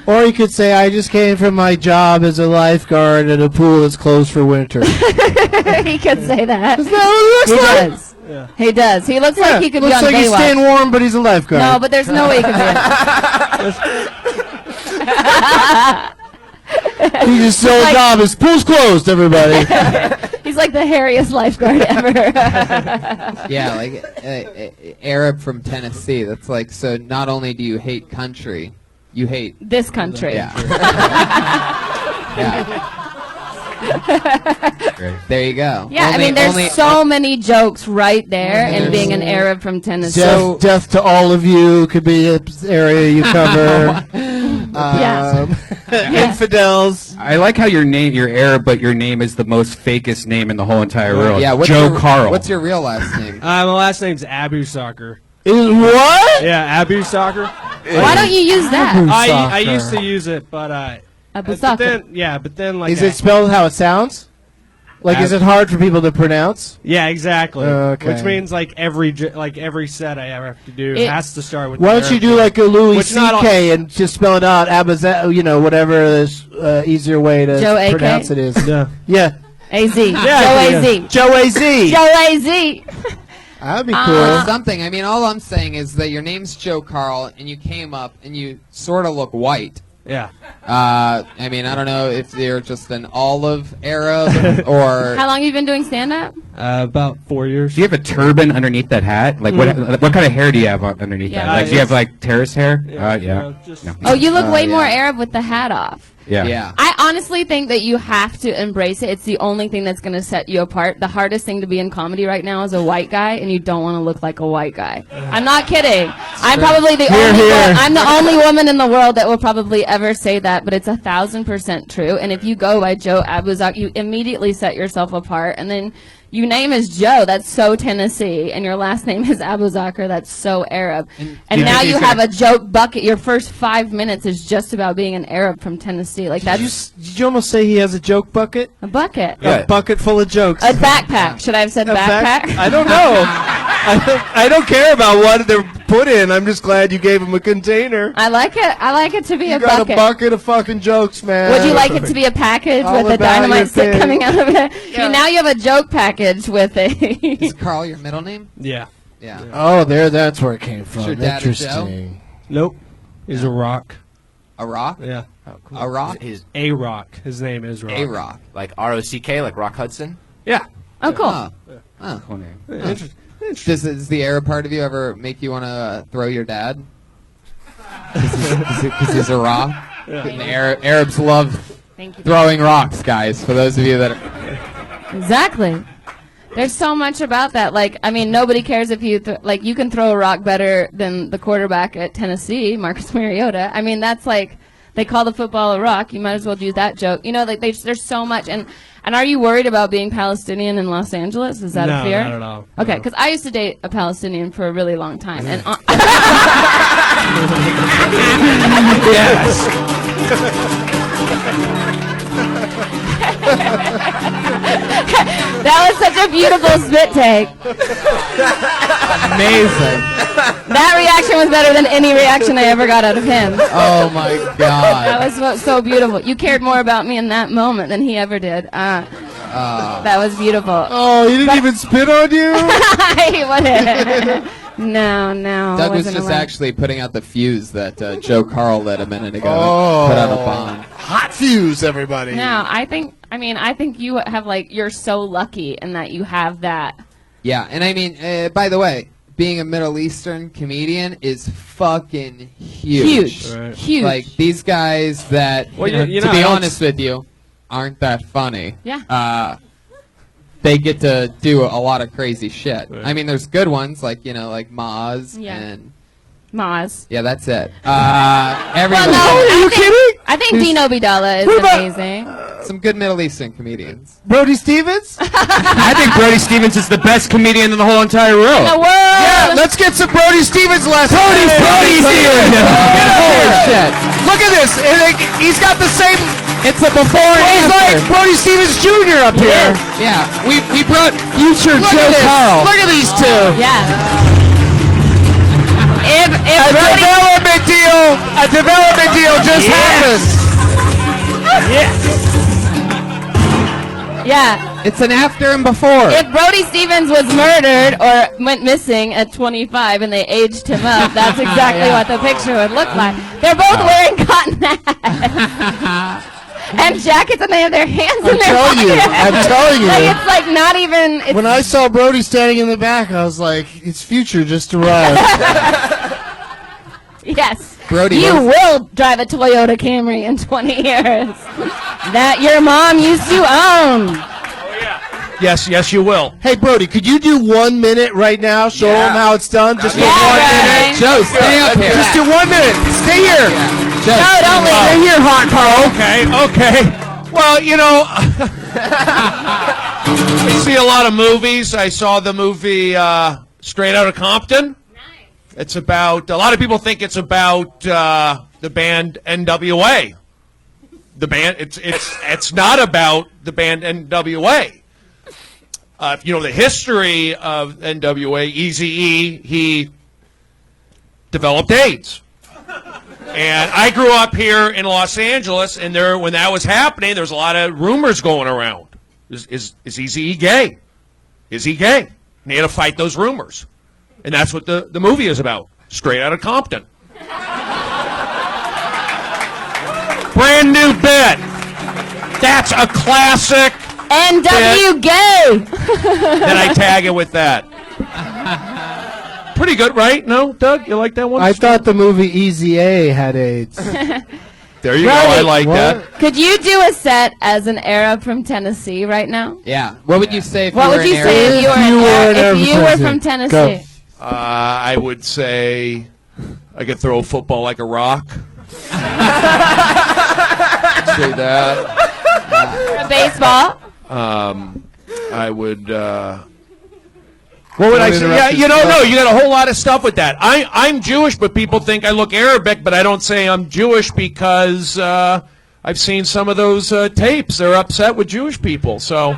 Or you could say, I just came from my job as a lifeguard at a pool that's closed for winter. He could say that. Is that what it He looks like? does. He does. He looks like he could be looks on like he's Baywatch. staying warm, but he's a lifeguard. No, but there's no way he could be on He's his sole like- job is pool's closed, everybody. He's like the hairiest lifeguard ever. Yeah, like Arab from Tennessee. That's like, so not only do you hate country, you hate... This country. Yeah. Yeah. There you go. Yeah, I mean, there's so many jokes right there in being an Arab from Tennessee. Death to all of you could be an area you cover. Infidels. I like how you're Arab, but your name is the most fakest name in the whole entire world. Yeah, Joe Carl. What's your real last name? My last name's Abu Soccer. Is what? Yeah, Abu Soccer. Why don't you use that? I used to use it, but Abu but Soccer. then like Is it spelled how it sounds? Like, is it hard for people to pronounce? Yeah, exactly. Okay. Which means like every set I ever have to do has to start with. Why don't you do like a Louis Which not all- C.K. and just spell it out? Whatever this easier way to Joe A.K.? pronounce it is. Yeah. Yeah. A.Z. Yeah, Joe yeah. A.Z. Joe A.Z. Joe A.Z. That'd be cool. Something. I mean, all I'm saying is that your name's Joe Carl, and you came up, and you sort of look white. Yeah. I mean, I don't know if you're just an olive Arab or. How long have you been doing stand-up? About 4 years. Do you have a turban underneath that hat? Like what kind of hair do you have underneath Yeah. that? Like do you have like terrace hair? Yeah. Just No. Oh, you look way yeah. more Arab with the hat off. Yeah. Yeah. I honestly think that you have to embrace it. It's the only thing that's going to set you apart. The hardest thing to be in comedy right now is a white guy, and you don't want to look like a white guy. I'm not kidding. I'm probably the I'm the only woman in the world that will probably ever say that, but it's 1,000% true. And if you go by Joe Abuzak, you immediately set yourself apart. And then your name is Joe. That's so Tennessee, and your last name is Abuzakar. That's so Arab. And now you have a joke bucket. Your first 5 minutes is just about being an Arab from Tennessee. Like that's Did you almost say he has a joke bucket? a bucket. A bucket full of jokes. A backpack. Should I have said backpack? I don't know. I don't care about what they're put in. I'm just glad you gave him a container. I like it. I like it to be You a got bucket. a bucket of fucking jokes, man. Would you like it to be a package All with a about dynamite your stick thing. coming out of it? Yeah. Now you have a joke package with a. Is Carl your middle name? Yeah. Yeah. Oh, that's where it came from. Is your dad a Joe? Interesting. Nope. He's a rock. A rock? Yeah. A rock? His A rock. His name is Rock. A rock. like ROCK, like Rock Hudson. Yeah. Oh, cool. Oh. Oh. Cool name. Interesting. Does the Arab part of you ever make you want to throw your dad? Because he's a rock? Yeah. And Arabs love Thank you. throwing rocks, guys, for those of you that are... Exactly. There's so much about that. Like, I mean, nobody cares if you you can throw a rock better than the quarterback at Tennessee, Marcus Mariota. I mean, that's like they call the football a rock. You might as well use that joke. You know, like there's so much. And are you worried about being Palestinian in Los Angeles? Is that a fear? No, not at all. Okay, No. because I used to date a Palestinian for a really long time, and that was such a beautiful spit take. Amazing. That reaction was better than any reaction I ever got out of him. Oh, my God. That was so beautiful. You cared more about me in that moment than he ever did. That was beautiful. Oh, he didn't even spit on you? He wouldn't. No. Doug was wasn't just allowed. actually putting out the fuse that Joe Carl lit a minute ago. Oh. Put out a bomb. Hot fuse, everybody. No, I think you have you're so lucky in that you have that. Yeah, and I mean, by the way, being a Middle Eastern comedian is fucking huge. Right. Huge. Like, these guys that, Well, you know, you to know, be I don't honest with you, aren't that funny. Yeah. They get to do a lot of crazy shit. Right. I mean, there's good ones, like, you know, like Maz Yeah. and... Maz. Yeah, that's it. Well, Everyone. no, Are you kidding? I think Dino Bidala is What about- amazing. Some good Middle Eastern comedians. Brody Stevens? I think Brody Stevens is the best comedian in the whole entire The world. world. Yeah, let's get some Brody Stevens last Brody Stevens! Shit. Look at this. He's got the same... It's a before and He's after. like Brody Stevens Jr. up here. Yeah, we brought future Look Joe at this. Carl. Look at these two. Yeah. If A Brody, development deal just happened. yeah. It's an after and before. If Brody Stevens was murdered or went missing at 25 and they aged him up, that's exactly what the picture would look like. They're both wearing cotton hats and jackets, and they have their hands in their pockets. I'm telling you. Like it's like not even. It's, When I saw Brody standing in the back, I was like, his future just arrived. yes. Brody You was- will drive a Toyota Camry in 20 years. That your mom used to own. Yes, you will. Hey, Brody, could you do 1 minute right now? Show them how it's done. Just for Yeah, 1 Brody. minute. Joe, stay up here. Just do 1 minute. Stay here. Joe, No, don't leave. Stay here, hot Carl. Okay. Well, you know, I see a lot of movies. I saw the movie Straight Outta Compton. Nice. It's about, a lot of people think it's about the band NWA. The band, it's not about the band NWA. if you know the history of NWA, Eazy-E, he developed AIDS. And I grew up here in Los Angeles, and when that was happening, there was a lot of rumors going around. Is Eazy-E gay? Is he gay? And he had to fight those rumors. And that's what the movie is about. Straight out of Compton. Brand new bit. That's a classic. NW gay. Then I tag it with that. Pretty good, right? No, Doug? You like that one? I thought the movie Easy A had AIDS. There you go. I like that. Could you do a set as an Arab from Tennessee right now? Yeah. What would you say if What you were would you an say Arab? if you were an Arab? If you were from Tennessee? Go. I would say I could throw a football like a rock. Say that. A baseball? I would. What would I say? Yeah, you don't know. You got a whole lot of stuff with that. I'm Jewish, but people think I look Arabic, but I don't say I'm Jewish because I've seen some of those tapes. They're upset with Jewish people. So,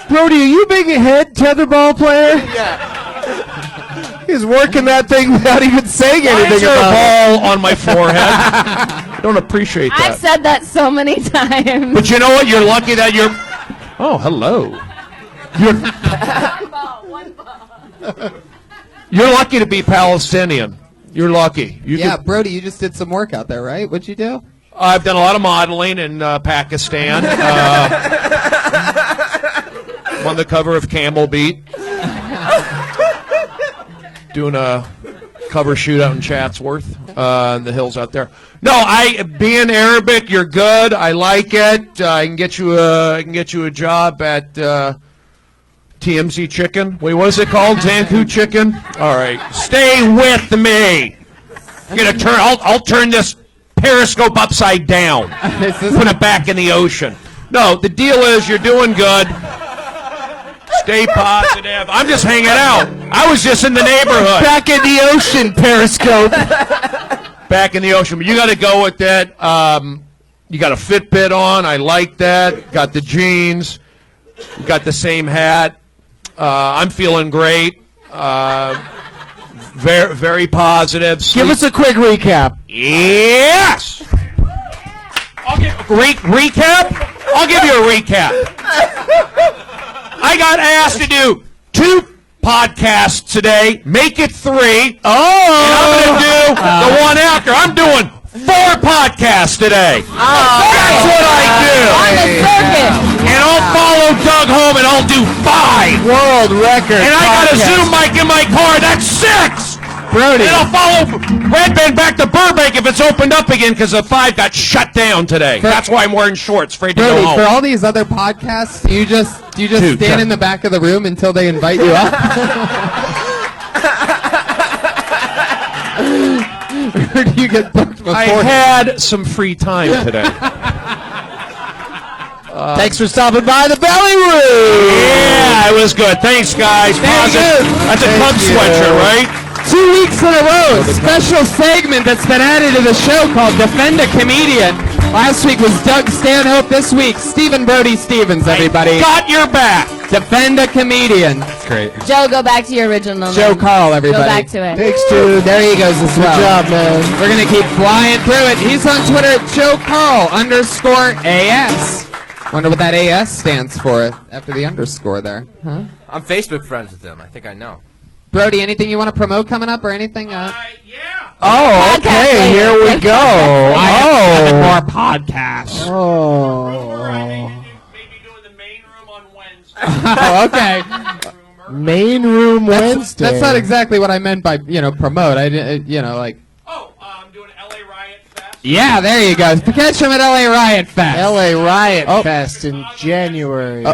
Brody, are you a big head tetherball player? Yeah. He's working that thing without even saying anything about a ball on my forehead. I don't appreciate that. I've said that so many times. But you know what? You're lucky that you're. Oh, hello. You're lucky to be Palestinian. You're lucky. Yeah, Brody, you just did some work out there, right? What'd you do? I've done a lot of modeling in Pakistan. On the cover of Camel Beat. Doing a cover shoot out in Chatsworth, in the hills out there. No, being Arabic, you're good. I like it. I can get you a job at TMZ Chicken. Wait, what is it called? Zanku Chicken. All right, stay with me. I'll turn this periscope upside down. Put it back in the ocean. No, the deal is you're doing good. Stay positive. I'm just hanging out. I was just in the neighborhood. Back in the ocean, Periscope. Back in the ocean. But you got to go with that. You got a Fitbit on. I like that. Got the jeans. You got the same hat. I'm feeling great. Very, very positive. Give us a quick recap. Yes. Recap? I'll give you a recap. I got asked to do 2 podcasts today. Make it 3. And I'm going to do the one after. I'm doing 4 podcasts today. That's what I do. On the circuit. And I'll follow Doug home and I'll do 5. World record. And I got a Zoom mic in my car. That's 6. Brody. And I'll follow Red Band back to Burbank if it's opened up again because the 5 got shut down today. That's why I'm wearing shorts, afraid to Brody, go home. for all these other podcasts, do you just stand in the back of the room until they invite you up? Or do you get booked before? I had some free time today. Thanks for stopping by the Belly Room. Yeah, it was good. Thanks, guys. Positive. That's a club sweatshirt, right? 2 weeks in a row, special segment that's been added to the show called Defend a Comedian. Last week was Doug Stanhope. This week, Stephen Brody Stevens, everybody. Got your back. Defend a Comedian. That's great. Joe, go back to your original Joe name. Carl, everybody. Go back to it. Thanks, dude. There he goes as well. Good job, man. We're going to keep flying through it. He's on Twitter at JoeCarl_AS. Wonder what that AS stands for after the underscore there. Huh? I'm Facebook friends with them. I think I know. Brody, anything you want to promote coming up or anything? Yeah. Oh, okay. Here we go. Oh. More podcasts. Oh. Maybe doing the main room on Wednesday. Oh, okay. Main room Wednesday. That's not exactly what I meant by, promote. I didn't, like. Oh, I'm doing LA Riot Fest. Yeah, there you go. Catch him at LA Riot Fest. LA Riot Fest in January.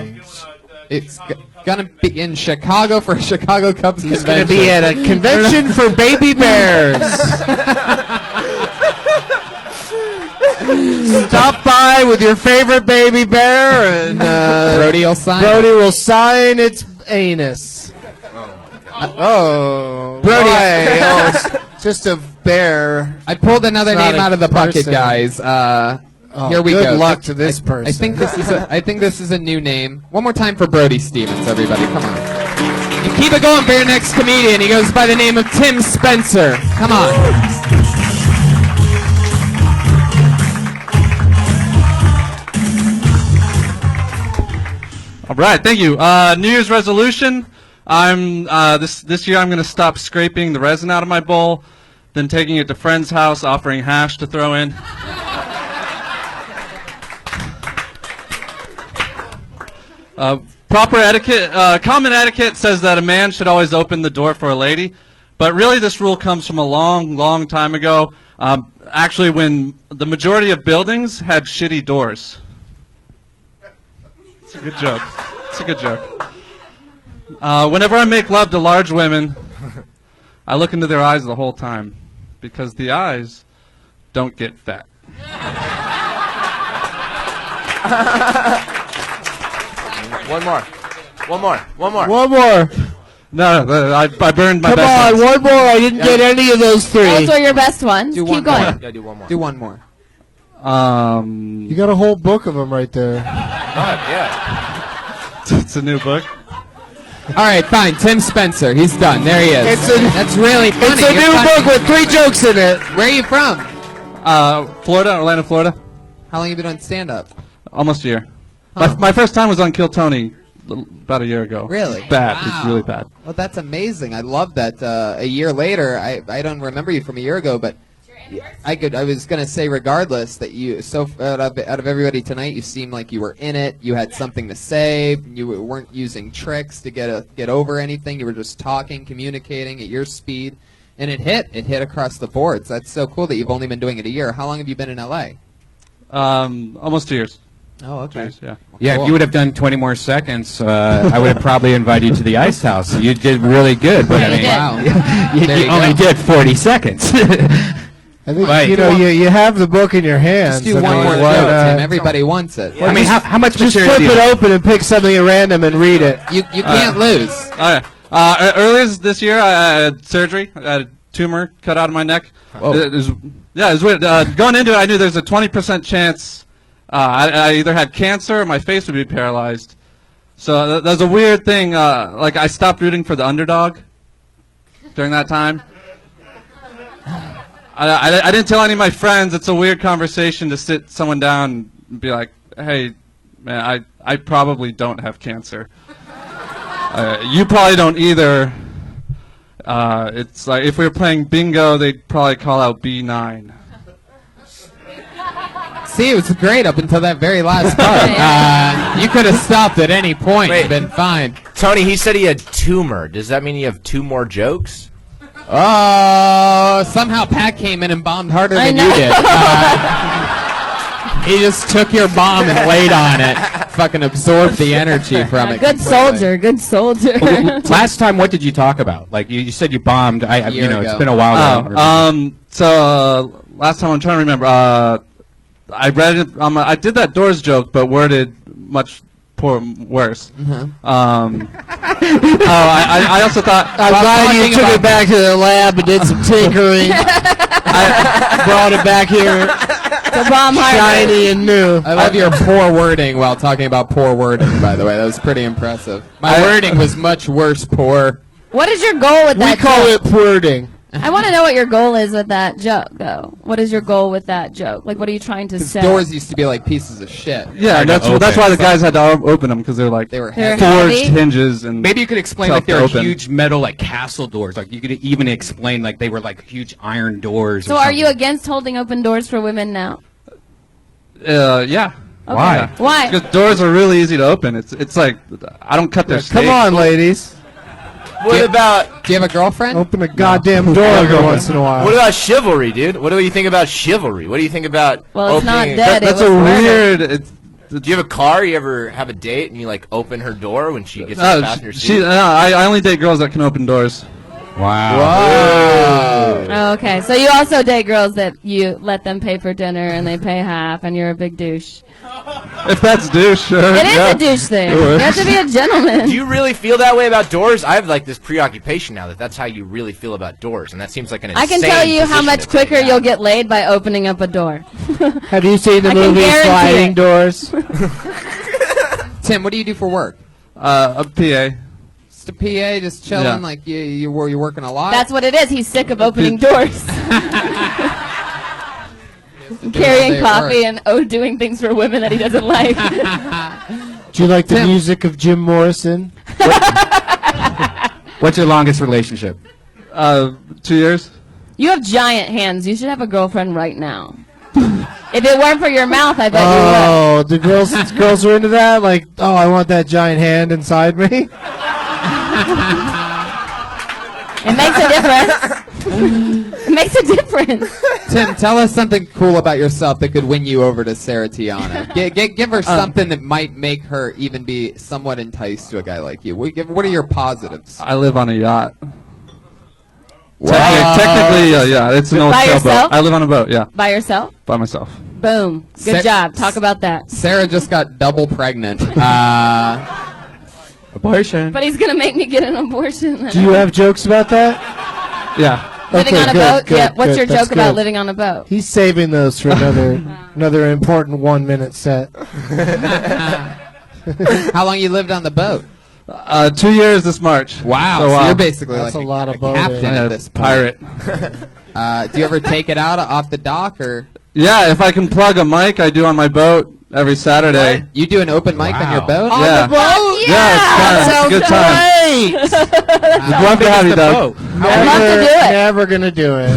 It's gonna be in Chicago for a Chicago Cubs convention. It's gonna be at a convention for baby bears. Stop by with your favorite baby bear, and Brody will sign. Its anus. Oh, Brody. Why? It's just a bear. I pulled another It's not name a out of the bucket, person. guys. Oh, Here we good go. luck to this person. I think this is a new name. One more time for Brody Stevens, everybody. Come on. And keep it going for your next comedian. He goes by the name of Tim Spencer. Come on. All right, thank you. New Year's resolution. I'm this year I'm going to stop scraping the resin out of my bowl, then taking it to friend's house, offering hash to throw in. Proper etiquette, common etiquette says that a man should always open the door for a lady, but really this rule comes from a long, long time ago. Actually, when the majority of buildings had shitty doors. It's a good joke. It's a good joke. Whenever I make love to large women, I look into their eyes the whole time, because the eyes don't get fat. One more. One more. One more. One more. No, I burned my Come best on, ones. one more. I didn't get any of those three. Those were your best ones. Do Keep one going. more. Yeah, do one more. Do one more. You got a whole book of them right there. Yeah. It's a new book. All right, fine. Tim Spencer. He's done. There he is. That's really funny. It's a You're new funny. book with 3 jokes in it. Where are you from? Florida, Orlando, Florida. How long have you been on stand-up? Almost a year. Huh. My first time was on Kill Tony about a year ago. Really? Bad. Wow. It's really bad. Well, that's amazing. I love that. A year later, I don't remember you from a year ago, but I was gonna say regardless that you out of everybody tonight, you seemed like you were in it. You had something to say. You weren't using tricks to get over anything. You were just talking, communicating at your speed, and it hit across the boards. That's so cool that you've only been doing it a year. How long have you been in LA? Almost 2 years. Oh, okay. Yeah. Yeah, Cool. if you would have done 20 more seconds, I would have probably invited you to the Ice House. You did really good, but Yeah, I you mean, did. Wow. you, There you only go. did 40 seconds. I think Right. you have the book in your hands. Just do I one mean, more what, joke, Tim. Everybody wants it. I mean, how much just material flip do you it have? open and pick something at random and read it. You can't lose. All right. Earlier this year, I had surgery. I had a tumor cut out of my neck. It was weird. Going into it, I knew there's a 20% chance I either had cancer or my face would be paralyzed. So that was a weird thing. Like, I stopped rooting for the underdog during that time. I didn't tell any of my friends. It's a weird conversation to sit someone down and be like, hey, man, I probably don't have cancer. You probably don't either. It's like if we were playing bingo, they'd probably call out B9. See, it was great up until that very last part. You could have stopped at any point and been fine. Tony, he said he had tumor. Does that mean you have 2 more jokes? Oh, somehow Pat came in and bombed harder than you did. He just took your bomb and laid on it. Fucking absorbed the energy from it. Good soldier. Good soldier. Last time, what did you talk about? Like you said, you bombed. year It's ago. been a while. now. So last time I'm trying to remember. I read it. I did that Doors joke, but worded much worse. I also thought. I'm glad you took it back to the lab and did some tinkering. I brought it back here, The bomb shiny and new. I love your poor wording while talking about poor wording, by the way. That was pretty impressive. My wording was much worse poor. What is your goal with that We call joke? it wording. I want to know what your goal is with that joke, though. What is your goal with that joke? Like, what are you trying to say? Doors used to be like pieces of shit. Yeah, Hard to that's why the open. guys had to open them because they're like They were They're heavy. forged heavy? hinges and Maybe you could explain tough like they're to open. huge metal like castle doors. Like you could even explain like they were like huge iron doors. So or are you something. against holding open doors for women now? Yeah. Okay. Why? Why? Because doors are really easy to open. It's like I don't cut their Come steak. on, ladies. What about Do you have a girlfriend? Open a goddamn door every once in a while. what about chivalry, dude? What do you think about chivalry? What do you think about Well, it's not opening? dead. That's it a was murdered. weird. Do you have a car? You ever have a date and you like open her door when she gets in the passenger seat? I only date girls that can open doors. Wow. Okay, so you also date girls that you let them pay for dinner and they pay half, and you're a big douche. If that's douche, sure. It is yeah. a douche thing. It You works. have to be a gentleman. Do you really feel that way about doors? I have like this preoccupation now that that's how you really feel about doors, and that seems like an insane I can tell you how position much to take quicker now. you'll get laid by opening up a door. Have you seen the I can movie guarantee Sliding it. Doors? Tim, what do you do for work? A PA. Just a PA, just chilling, Yeah. like you're working a lot? That's what it is. He's sick of opening doors. Carrying coffee and doing things for women that he doesn't like. Do you like the Tim. music of Jim Morrison? What's your longest relationship? 2 years. You have giant hands. You should have a girlfriend right now. If it weren't for your mouth, I bet you Oh, the girls are into that? Like, oh, I want that giant hand inside me? would. It makes a difference. It makes a difference. Tim, tell us something cool about yourself that could win you over to Sarah Tiana. Give her something that might make her even be somewhat enticed to a guy like you. What are your positives? I live on a yacht. Wow. Technically, yeah. It's an old By sailboat. yourself? I live on a boat, yeah, By yourself? by myself. Boom. Good job. Talk about that. Sarah just got double pregnant. Abortion. But he's going to make me get an abortion. Do you have jokes about that? Yeah. Living Okay, on a good, boat? good, Yeah. What's good. your That's joke about good. living on a boat? He's saving those for another important 1 minute set. How long you lived on the boat? 2 years this March. Wow, so you're basically That's like a lot of boating. captain Yeah, at this point. pirate. Do you ever take it out off the dock, or Yeah, if I can plug a mic, I do on my boat every Saturday. you do an open mic on your boat? Yeah. boat? Yeah, it's good time. It's a good time. Great! Love to have you, Doug. I'd love to do it. Never gonna do it.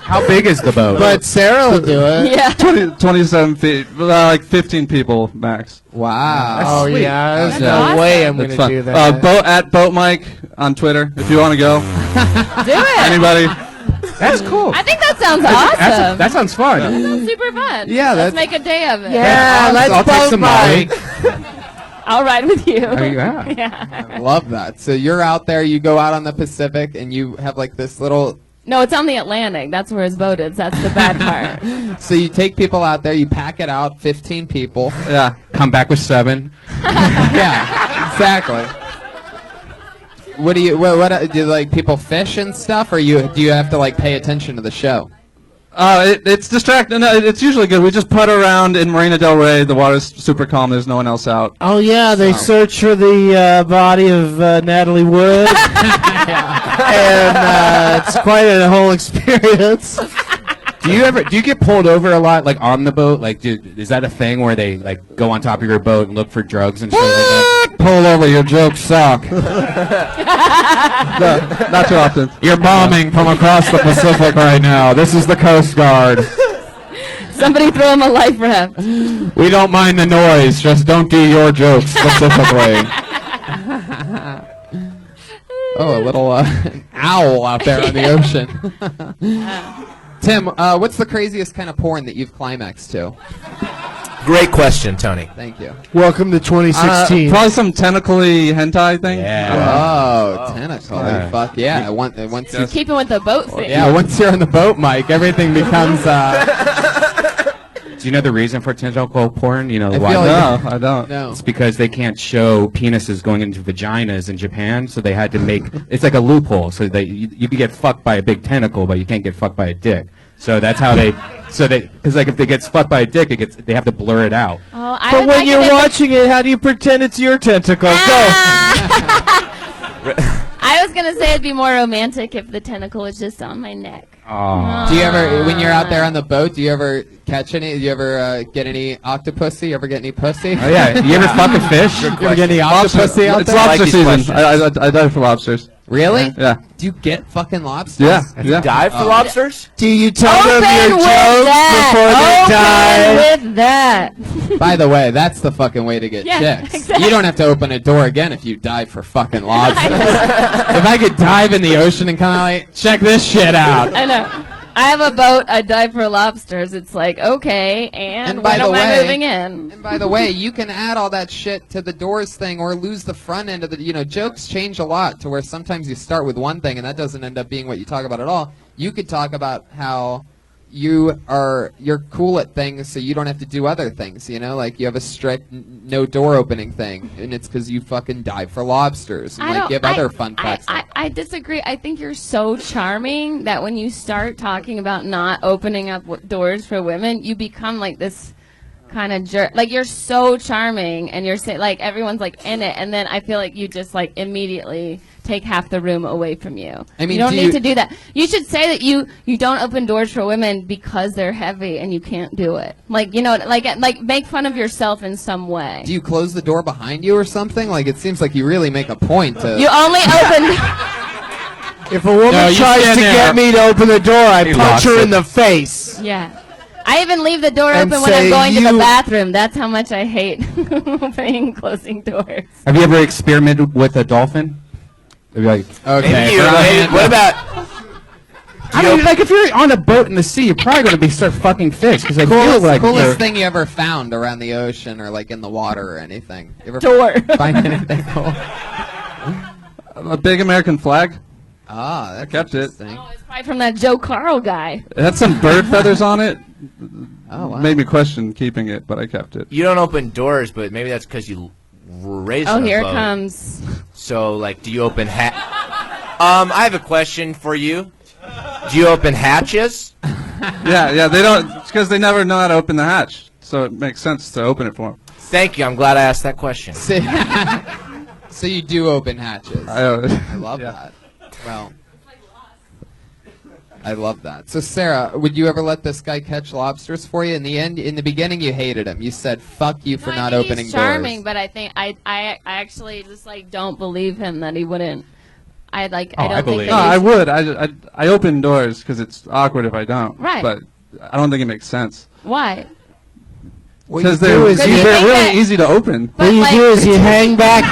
How big is the boat? But Sarah will do it. Yeah. 27 feet, like 15 people max. Wow. Oh yeah, there's That's no awesome. way I'm That's gonna fun. do that. Boat at Boat Mike on Twitter if you want to go. Do it. Anybody? That's cool. I think that sounds awesome. That sounds fun. That sounds super fun. Yeah, Let's that's- make a day of it. yeah, let's I'll take boat some Mike. I'll ride with you. Oh, yeah. Yeah. Love that. So you're out there, you go out on the Pacific, and you have like this little. No, it's on the Atlantic. That's where his boat is. That's the bad part. So you take people out there, you pack it out, 15 people. Yeah. Come back with 7. Yeah, exactly. What do you? What do like people fish and stuff, or do you have to like pay attention to the show? It's distracting. No, it's usually good. We just putt around in Marina Del Rey. The water's super calm. There's no one else out. Oh yeah, they search for the body of Natalie Wood, and it's quite a whole experience. Do you get pulled over a lot, like on the boat? Like, is that a thing where they like go on top of your boat and look for drugs and shit like that? Pull over. Your jokes suck. No, not too often. You're bombing from across the Pacific right now. This is the Coast Guard. Somebody throw him a life raft. We don't mind the noise. Just don't do your jokes specifically. Oh, a little owl out there on the ocean. Tim, what's the craziest kind of porn that you've climaxed to? Great question, Tony. Thank you. Welcome to 2016. Probably some tentacly hentai thing. Oh, tentacle. Fuck yeah. Once you, Keeping with the boat thing. yeah, once you're on the boat, Mike, everything becomes. Do you know the reason for tentacle porn? You know I why? feel like- No, I don't. No. It's because they can't show penises going into vaginas in Japan, so they had to make it's like a loophole. So that you can get fucked by a big tentacle, but you can't get fucked by a dick. So that's how because like if they get fucked by a dick, they have to blur it out. Oh, I But would when like you're it if watching it, how do you pretend it's your tentacle? I was gonna say it'd be more romantic if the tentacle was just on my neck. Oh. Do you ever, when you're out there on the boat, do you ever catch any? Do you ever get any octopussy? You ever get any pussy? Oh yeah, you ever fuck a fish? You ever get any octopussy out It's there? lobster these season. questions. I dive for lobsters. Really? Yeah. Do you get fucking lobsters? Yeah. Yeah. Dive for lobsters? Do you tell Open them your with jokes that. before they die? Open with that. By the way, that's the fucking way to get Yeah, chicks. exactly. You don't have to open a door again if you dive for fucking lobsters. If I could dive in the ocean and kind of like, check this shit out. I know. I have a boat. I dive for lobsters. It's like, okay, and by when the am way- I moving in? And by the way, you can add all that shit to the doors thing or lose the front end of the, jokes change a lot to where sometimes you start with one thing and that doesn't end up being what you talk about at all. You could talk about how you're cool at things so you don't have to do other things, like you have a strict no door opening thing and it's because you fucking dive for lobsters and you have other fun facts. I disagree. I think you're so charming that when you start talking about not opening up doors for women, you become like this kind of jerk. Like you're so charming and you're like everyone's like in it, and then I feel like you just like immediately take half the room away from you. I mean, you don't need to do that. You should say that you don't open doors for women because they're heavy and you can't do it. Like like make fun of yourself in some way. Do you close the door behind you or something? Like it seems like you really make a point to. You only open. If a woman No, you tries to stand there. get me to open the door, I He punch locks her it. in the face. Yeah. I even leave the door And open when I'm say, going to the "You-" bathroom. That's how much I hate opening and closing doors. Have you ever experimented with a dolphin? They'd be like, Okay. Maybe what about? I mean, like if you're on a boat in the sea, you're probably going to start fucking fish because I feel like Coolest they're- thing you ever found around the ocean or like in the water or anything? You ever Door. find anything cool? A big American flag. Ah, that's kept it. interesting. Oh, it's probably from that Joe Carl guy. It had some bird feathers on it. Oh, wow. Made me question keeping it, but I kept it. You don't open doors, but maybe that's because you were raised Oh, on a here it boat. comes. So, like, do you open I have a question for you. Do you open hatches? Yeah, they don't. It's because they never know how to open the hatch, so it makes sense to open it for them. Thank you. I'm glad I asked that question. So you do open hatches. I love that. Well, I love that. So Sarah, would you ever let this guy catch lobsters for you? In the beginning, you hated him. You said, "Fuck you for not opening he's charming, doors." but I think I actually just like don't believe him that he wouldn't. I don't I think believe that No, I he's- would. I open doors because it's awkward if I don't. Right. But I don't think it makes sense. Why? Because do they're is you they're think really that- easy to open. But What you like, do is you hang back.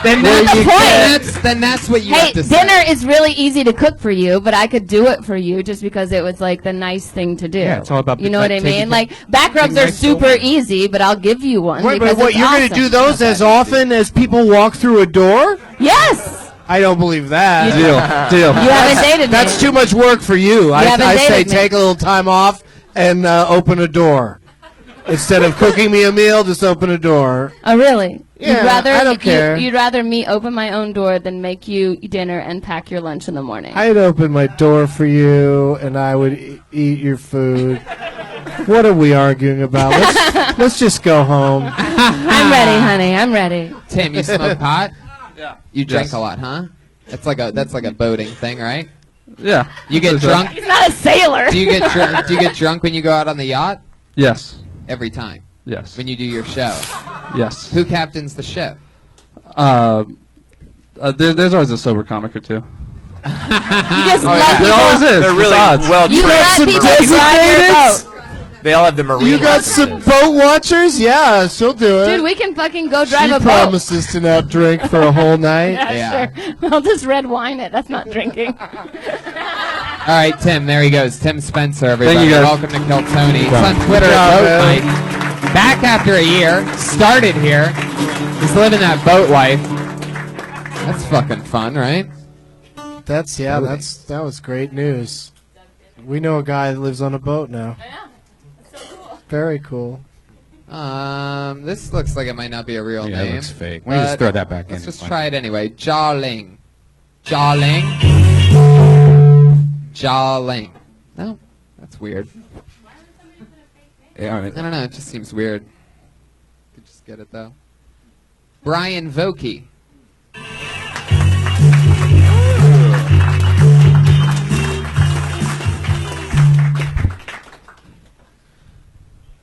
Then That's the point. then that's what you Hey, have to say. dinner is really easy to cook for you, but I could do it for you just because it was like the nice thing to do. Yeah, it's all about you know like what I taking mean? Like back rubs taking are nice super photos. easy, but I'll give you one. Wait, because but what it's you're going to awesome. do those as often as people walk through a door? Yes. I don't believe that. Deal. You haven't dated me. That's too much work for you. I haven't say dated me. take a little time off and open a door. Instead of cooking me a meal, just open a door. Oh, really? Yeah, I don't care. You'd rather me open my own door than make you dinner and pack your lunch in the morning. I'd open my door for you, and I would eat your food. What are we arguing about? Let's just go home. I'm ready, honey. I'm ready. Tim, you smoke pot? Yeah. You drink Yes. a lot, huh? That's like a boating thing, right? Yeah. You get drunk. He's not a sailor. Do you get drunk? Do you get drunk when you go out on the yacht? Yes. Every time Yes. when you do your show. Yes. Who captains the ship? There's always a sober comic or two. You just There let people. always is. They're It's really odds. well You let trained. people drive your boat. They all have the marine. You got some boat watchers? Yeah, she'll do it. Dude, we can fucking go she drive a boat. promises to not drink for a whole night. Yeah, sure. I'll just red wine it. That's not drinking. All right, Tim. There he goes. Tim Spencer, everybody. Thank you, guys. Welcome to Kill Tony. He's on Twitter Good job, at man. Boat Mike. Back after a year. Started here. He's living that boat life. That's fucking fun, right? That was great news. We know a guy that lives on a boat now. Very cool. This looks like it might not be a real Yeah, it name. looks fake. Why don't you just throw that back in? Let's just It's try fine. it anyway. Jawling. Jawling. Jawling. No, that's weird. Yeah, all I right. don't know. It just seems weird. Could just get it though. Brian Voki.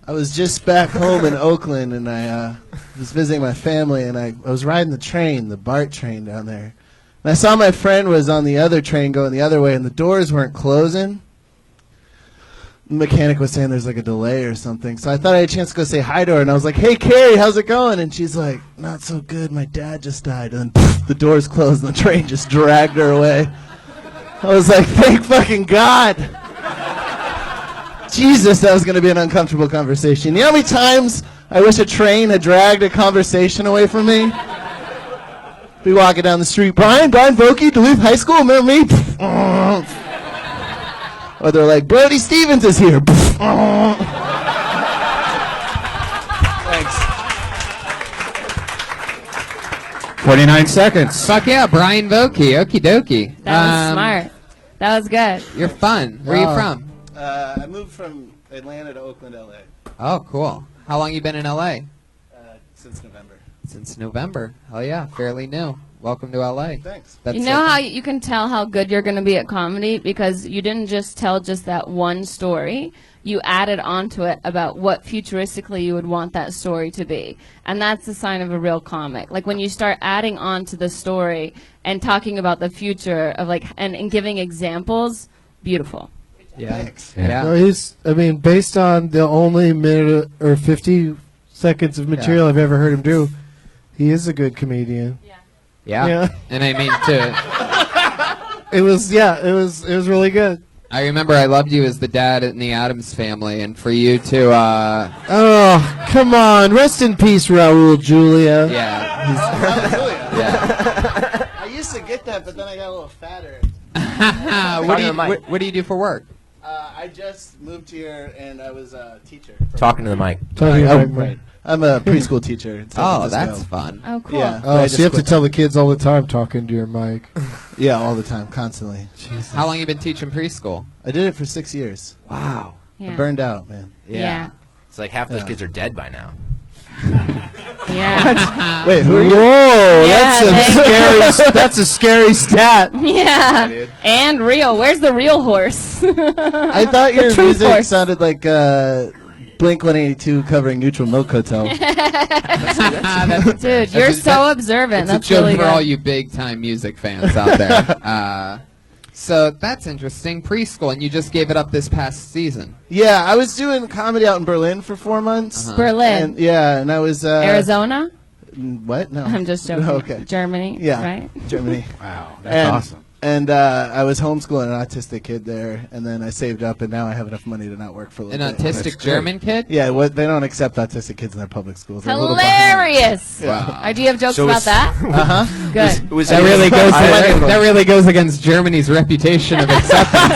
I was just back home in Oakland, and I was visiting my family, and I was riding the train, the BART train down there. And I saw my friend was on the other train going the other way, and the doors weren't closing. The mechanic was saying there's like a delay or something. So I thought I had a chance to go say hi to her, and I was like, "Hey, Carrie, how's it going?" And she's like, "Not so good. My dad just died." And then the doors closed, and the train just dragged her away. I was like, thank fucking God. Jesus, that was going to be an uncomfortable conversation. You know how many times I wish a train had dragged a conversation away from me? Be walking down the street, Brian Voki, Duluth High School, remember me? Or they're like, Brody Stevens is here. Thanks. 49 seconds. Fuck yeah, Brian Voki. Okie dokie. That was smart. That was good. You're fun. Where are you from? I moved from Atlanta to Oakland, LA. Oh, cool. How long you been in LA? Since November. Since November. Hell yeah, fairly new. Welcome to LA. Thanks. That's You know how you can tell how good you're going to be at comedy? Because you didn't just tell just that one story. You added onto it about what futuristically you would want that story to be. And that's the sign of a real comic. Like when you start adding on to the story and talking about the future of like and giving examples, beautiful. Yeah. Thanks. Yeah. No, based on the only minute or 50 seconds of material I've ever heard him do, he is a good comedian. Yeah. And I mean, too. It was really good. I remember I loved you as the dad in the Addams Family, and for you to, Oh, come on. Rest in peace, Raul Julia. yeah. Yeah. I used to get that, but then I got a little fatter. What do you do for work? I just moved here, and I was a teacher. Talking to the mic. Right. I'm a preschool teacher. in San Oh, Francisco. that's fun. Oh, cool. Yeah. but Oh, I so you have to quit tell the kids all the time talking to your mic. that. Yeah, all the time, constantly. How long you been teaching preschool? I did it for 6 years. Wow. I Yeah. burned out, man. Yeah. It's like half those kids are dead by now. Yeah. Wait, who are you? Whoa, Yeah, that's a scary stat. Yeah. And real. Where's the real horse? I thought your truth music horse. sounded like Blink 182 covering Neutral Milk Hotel. Dude, you're so observant. That's That's a joke really for good. all you big-time music fans out there. So that's interesting. Preschool, and you just gave it up this past season. Yeah, I was doing comedy out in Berlin for 4 months. Berlin. And, yeah, and I was... Arizona? What? No. I'm just joking. Okay. Germany, Yeah. right? Germany. Wow, that's awesome. And I was homeschooling an autistic kid there, and then I saved up, and now I have enough money to not work for a An little bit. autistic German kid? Yeah, they don't accept autistic kids in their public schools. They're a little behind. Hilarious. Wow. Do you have jokes So about that? Uh-huh. Good. That really goes against Germany's reputation of acceptance.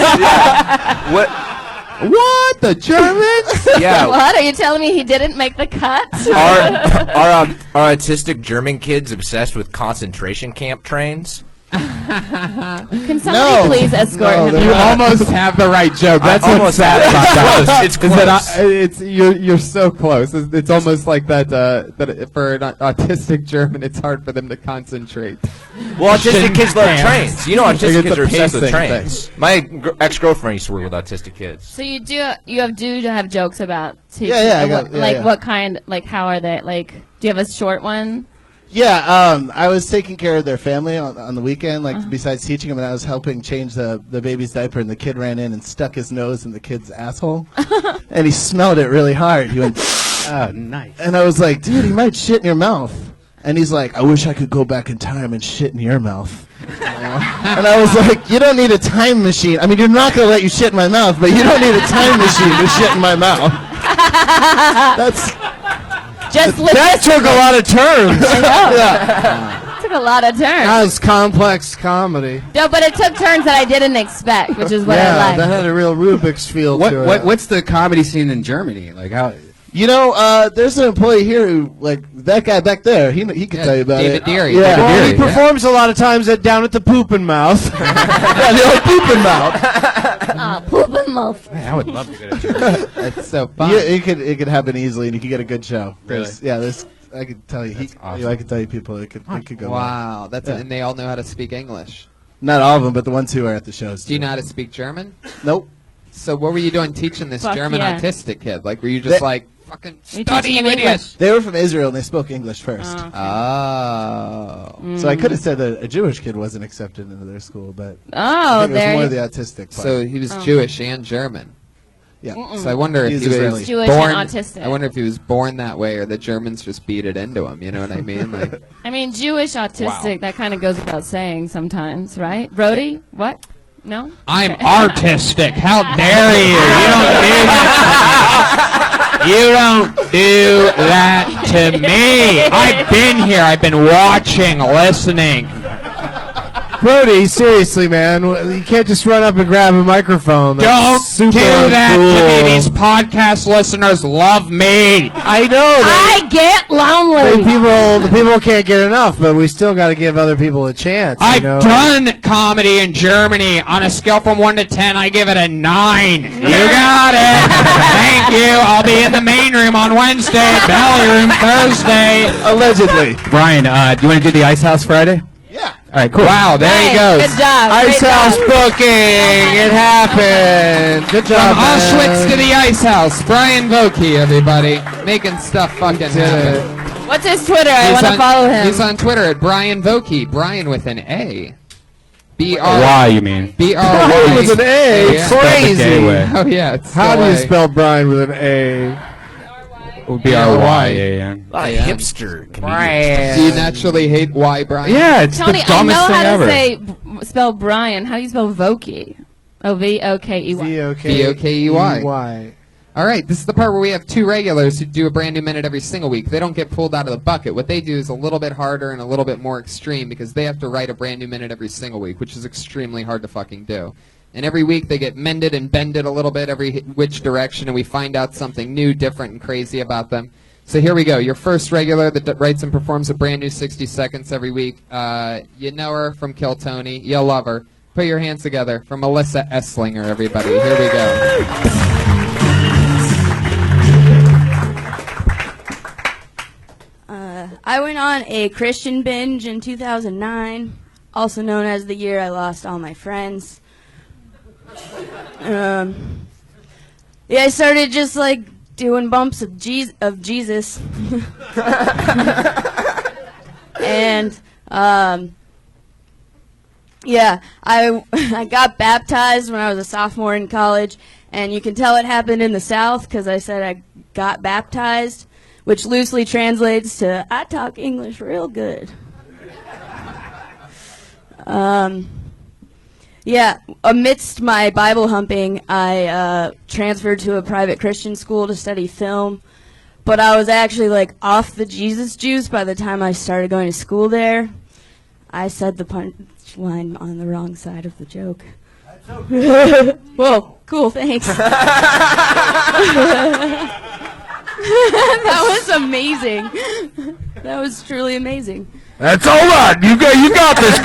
What? The Germans? Yeah. What? Are you telling me he didn't make the cut? Are autistic German kids obsessed with concentration camp trains? Can somebody please escort him? You almost have the right joke. That's I what's almost sad have it. about that. It's Is close. that you're so close. It's almost like that. That for an autistic German, it's hard for them to concentrate. Well, autistic kids love trains. You know, autistic It's kids a are obsessed with pacing trains. My ex-girlfriend used to work with autistic kids. So you do have jokes about teaching. Yeah, I got- yeah, yeah. what kind? Like how are they? Like, do you have a short one? Yeah, I was taking care of their family on the weekend, besides teaching them, and I was helping change the baby's diaper, and the kid ran in and stuck his nose in the kid's asshole, and he smelled it really hard. He went, Oh, nice. and I was like, dude, he might shit in your mouth. And he's like, I wish I could go back in time and shit in your mouth. And I was like, you don't need a time machine. I mean, you're not going to let you shit in my mouth, but you don't need a time machine to shit in my mouth. That took a lot of turns. Yeah. Took a lot of turns. That was complex comedy. No, but it took turns that I didn't expect, which is what I like. that had a real Rubik's feel to it. What's the comedy scene in Germany? Like how? You know, there's an employee here who, like, that guy back there, he can tell you about David it. Deary. Yeah. David Well, Deary, he performs a lot of times down at the Poopin' Mouth. Yeah, the old pooping mouth. Pooping mouth. I would love to get a German. That's so fun. Yeah, it could happen easily, and you could get a good show. Really? I could tell you. awesome. I could tell you people. It could go. well. Wow, that's Yeah. and they all know how to speak English. Not all of them, but the ones who are at the shows. Do you do. know how to speak German? Nope. So what were you doing teaching this Fuck German yeah. autistic kid? Like, were you just They- like fucking You study, teaching him idiot? English? They were from Israel, and they spoke English first. Oh. So I could have said that a Jewish kid wasn't accepted into their school, but Oh, I think it was there more you the autistic part. So he was Jewish and German. yeah. So I wonder if He's he was Israeli. Jewish born. and autistic. I wonder if he was born that way, or the Germans just beat it into him. You know what I mean? Like, I mean, Jewish autistic, that kind of goes without saying sometimes, right? Brody, what? No? I'm artistic. How dare you? You don't do that to me. I've been here. I've been watching, listening. Brody, seriously, man, you can't just run up and grab a microphone. Don't That's super do that to uncool. me. These podcast listeners love me. I know. I get lonely. The people can't get enough, but we still got to give other people a chance. I've you know? done comedy in Germany. On a scale from 1 to 10, I give it a 9. You got it. Thank you. I'll be in the main room on Wednesday, belly room Thursday. Allegedly. Brian, do you want to do the Ice House Friday? Yeah. All right, cool. Wow, there he goes. Good job. Ice Great House job. booking. It happened. Good From job, man. Auschwitz to the Ice House, Brian Voki, everybody, making stuff fucking Did happen. What's his Twitter? I He's want to on- follow him. He's on Twitter at Brian Voki, Brian with an A. B-R- Why, you mean? B-R-Y. Brian with an A. Yeah. Spelled the gay Crazy. way. Oh, yeah. It's How do still you A. spell Brian with an A? It would be R-Y-A-N. A lot of hipster comedians. Do you naturally hate Y, Brian? Yeah, it's Tony, the I dumbest know thing how to ever. spell Brian. How do you spell Voki? O-V-O-K-E-Y. V-O-K-E-Y. Y. All right, this is the part where we have two regulars who do a brand new minute every single week. They don't get pulled out of the bucket. What they do is a little bit harder and a little bit more extreme because they have to write a brand new minute every single week, which is extremely hard to fucking do. And every week they get mended and bended a little bit every which direction, and we find out something new, different, and crazy about them. So here we go. Your first regular that writes and performs a brand new 60 seconds every week. You know her from Kill Tony. You'll love her. Put your hands together for Melissa Esslinger, everybody. Here we go. I went on a Christian binge in 2009, also known as the year I lost all my friends. Yeah, I started just like doing bumps of Jesus, and yeah, I got baptized when I was a sophomore in college, and you can tell it happened in the South because I said I got baptized, which loosely translates to I talk English real good. Yeah, amidst my Bible humping, I transferred to a private Christian school to study film, but I was actually like off the Jesus juice by the time I started going to school there. I said the punchline on the wrong side of the joke. That's okay. Whoa, cool, thanks. That was amazing. That was truly amazing. That's all right. You got this,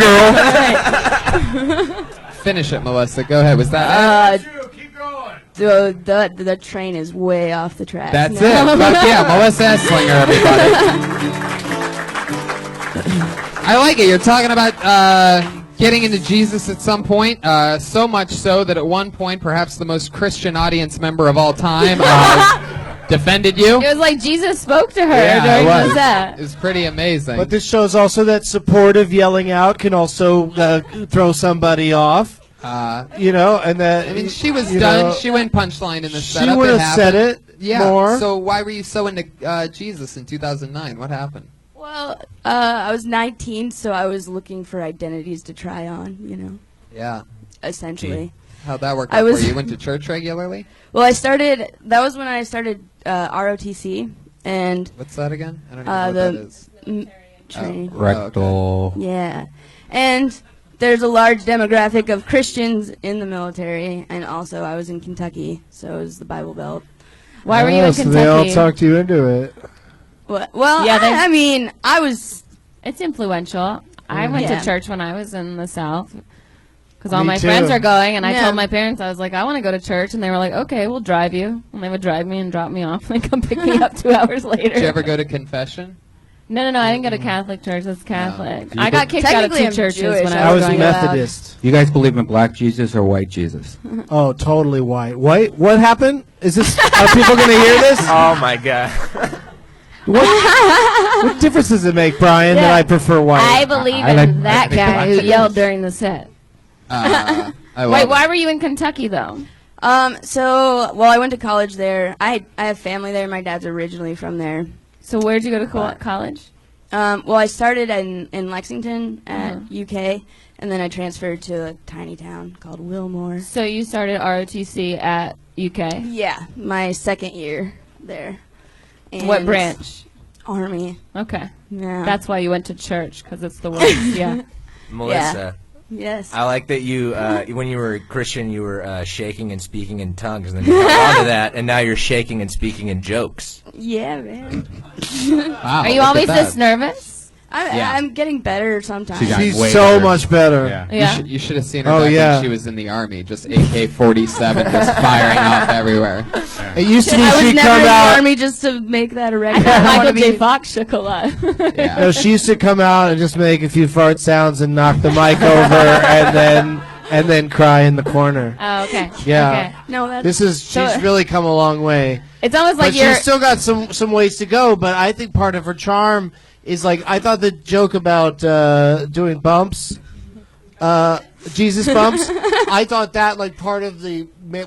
girl. Finish it, Melissa. Go ahead. Was that it? Keep going. The train is way off the track. That's now. it. Fuck yeah, Melissa Esslinger, everybody. I like it. You're talking about getting into Jesus at some point, so much so that at one point, perhaps the most Christian audience member of all time defended you. It was like Jesus spoke to her Yeah, during it was. the set. It was pretty amazing. But this shows also that supportive yelling out can also throw somebody off. You know, and that. I mean, she was you done. know, She went punchline in the she setup. would It have said happened. it Yeah. more. So why were you so into Jesus in 2009? What happened? Well, I was 19, so I was looking for identities to try on, you know, Yeah. essentially. How'd that work I out was- for you? You went to church regularly? Well, that was when I started ROTC, and What's that again? I don't even know what that is. Train. Rectal. Yeah. And there's a large demographic of Christians in the military, and also I was in Kentucky, so it was the Bible Belt. Why were you in so they all Kentucky? talked you into it. Well, Yeah, they- I mean, I was... It's influential. I went Yeah. to church when I was in the South. Because all Me my too. friends are going, and I Yeah. told my parents, I was like, I want to go to church. And they were like, okay, we'll drive you. And they would drive me and drop me off and come pick me up 2 hours later. Did you ever go to confession? No, I didn't go to Catholic church. That's Catholic. You I got kicked out of Technically, 2 I'm churches Jewish. when I I was going Methodist. You guys believe in black Jesus or white Jesus? Oh, totally white. White? What happened? Is this? Are people going to hear this? Oh my god. What difference does it make, Brian, that Yeah. I prefer white? I believe I in like- that guy who yelled during the set. I love Wait, it. why were you in Kentucky, though? So, well, I went to college there. I have family there. My dad's originally from there. So where'd you go to college? Well, I started in Lexington at UK, and then I transferred to a tiny town called Wilmore. So you started ROTC at UK? Yeah, my second year there. What And branch? Army. Okay. Yeah. That's why you went to church, because it's the worst. Yeah. Melissa. Yes. I like that you, when you were a Christian, you were shaking and speaking in tongues, and then you held on to that, and now you're shaking and speaking in jokes. Yeah, man. Are you always this nervous? I'm getting better sometimes. She's so much better. Yeah. You should have seen her Oh, back yeah. when she was in the Army, just AK-47, just firing off everywhere. It used to be I was she'd never come in the out. Army just to make that a I record. thought I Michael wanna J. be- Fox shook a lot. No, she used to come out and just make a few fart sounds and knock the mic over and then cry in the corner. Oh, okay. Yeah. Okay. No, that's She's So- really come a long way. It's almost like But you're. she's still got some ways to go, but I think part of her charm is like I thought the joke about doing bumps, Jesus bumps. I thought that like part of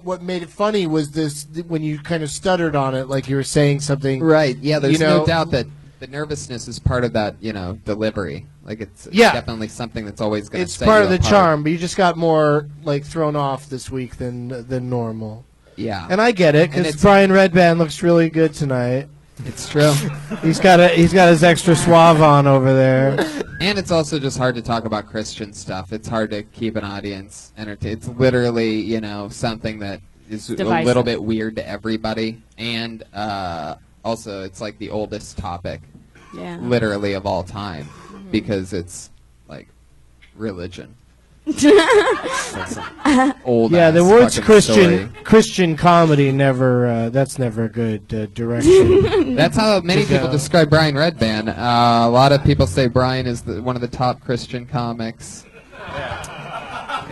what made it funny was this when you kind of stuttered on it, like you were saying something. Right. Yeah. There's you know, no doubt that the nervousness is part of that. Delivery. Like it's Yeah. definitely something that's always going to. It's part of the charm, but you just got more like thrown off this week than normal. Yeah. And I get it And because it's- Brian Redband looks really good tonight. It's true. He's got his extra suave on over there. And it's also just hard to talk about Christian stuff. It's hard to keep an audience entertained. It's literally, something that is a Divisive. little bit weird to everybody. And also, it's like the oldest topic, Yeah. literally, of all time. Because it's, like, religion. Old Yeah, the ass words fucking story. Christian comedy never. That's never a good direction. That's how many to people go. describe Brian Redband. A lot of people say Brian is one of the top Christian comics.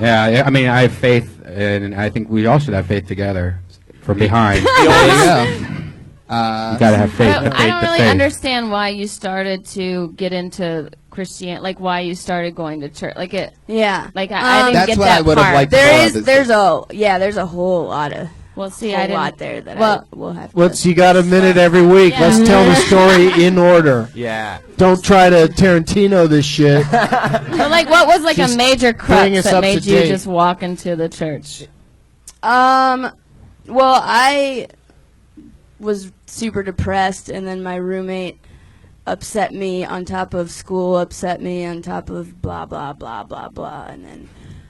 Yeah, I mean, I have faith, and I think we all should have faith together from behind. There you go. You gotta have faith. I don't faith to really faith. understand why you started to get into Christianity, like why you started going to church. Like it. Yeah. Like I didn't That's get what that I would have part. liked. There's a whole lot of Well, see, whole I didn't. lot there that well, I will have to. Let's. You got a minute every week. Yeah. Let's tell the story in order. Yeah. Don't try to Tarantino this shit. but like, what was like a Just major bring crux us that up made to you date. just walk into the church? Well, I was super depressed, and then my roommate upset me on top of school, upset me on top of blah, blah, blah, blah, blah. And then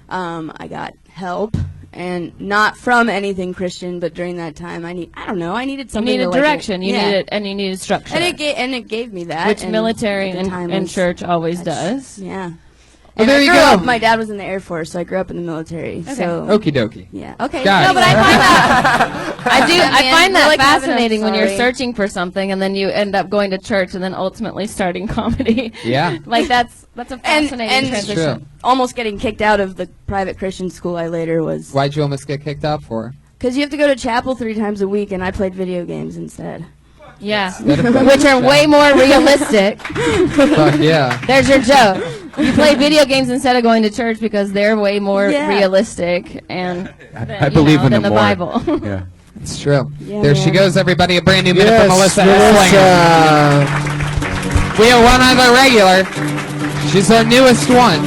I got help, and not from anything Christian, but during that time, I needed You something needed to, like, direction. You yeah. you needed structure. And it gave me that. which and military at the time and was- church always that's- does. Yeah. Well, And there I you grew go. up, my dad was in the Air Force, so I grew up in the military. So Okie dokie. yeah. Okay. Guys. No, but I find that I find that We're like having a- fascinating when you're sorry. searching for something and then you end up going to church and then ultimately starting comedy. Yeah. like that's a fascinating and transition. True. almost getting kicked out of the private Christian school I later was Why'd you almost get kicked out for? because you have to go to chapel 3 times a week, and I played video games instead. Yeah, That a which are way more realistic. Fuck yeah. There's your joke. You play video games instead of going to church because they're way more Yeah. realistic and I believe in than them the more. Bible. Yeah. It's true. Yeah, There she man. goes, everybody. A brand new minute Yes, from Melissa Melissa. Esslinger. We have one other regular. She's our newest one.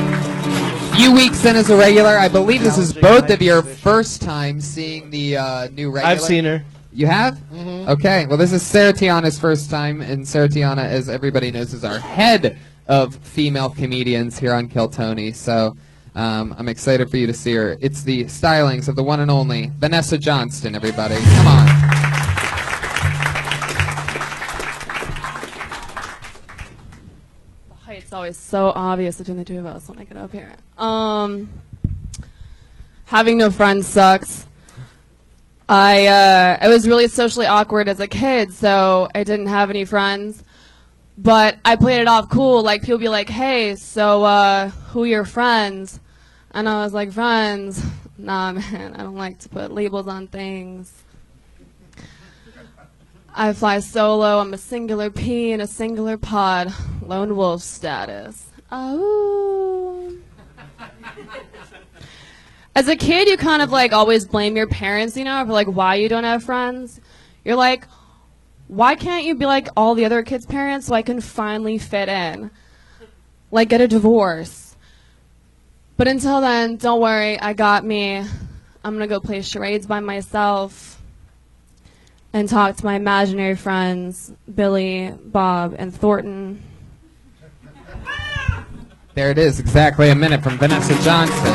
Few weeks in as a regular. I believe this is both of your first time seeing the new regular. I've seen her. You have? Mhm. Okay. Well, this is Sarah Tiana's first time, and Sarah Tiana, as everybody knows, is our head of female comedians here on Kill Tony. So I'm excited for you to see her. It's the stylings of the one and only Vanessa Johnson, everybody. Come on. The height's always so obvious between the two of us when I get up here. Having no friends sucks. I was really socially awkward as a kid, so I didn't have any friends. But I played it off cool. Like, people be like, hey, so, who are your friends? And I was like, friends? Nah, man, I don't like to put labels on things. I fly solo. I'm a singular P in a singular pod. Lone wolf status. Oh. As a kid, you kind of like always blame your parents, you know, for like why you don't have friends. You're like, why can't you be like all the other kids' parents so I can finally fit in? Like get a divorce. But until then, don't worry, I got me. I'm going to go play charades by myself and talk to my imaginary friends, Billy, Bob, and Thornton. There it is, exactly a minute from Vanessa Johnson.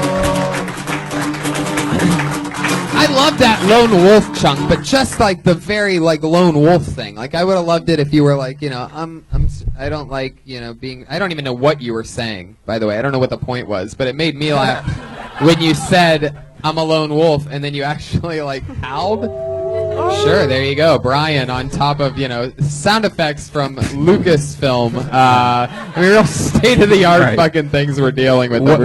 I love that lone wolf chunk, but just like the very like lone wolf thing. Like I would have loved it if you were like, I don't like, being. I don't even know what you were saying. By the way, I don't know what the point was, but it made me laugh when you said I'm a lone wolf, and then you actually like howled. Sure, there you go, Brian. On top of sound effects from Lucasfilm. Real state of the art fucking things we're dealing with. What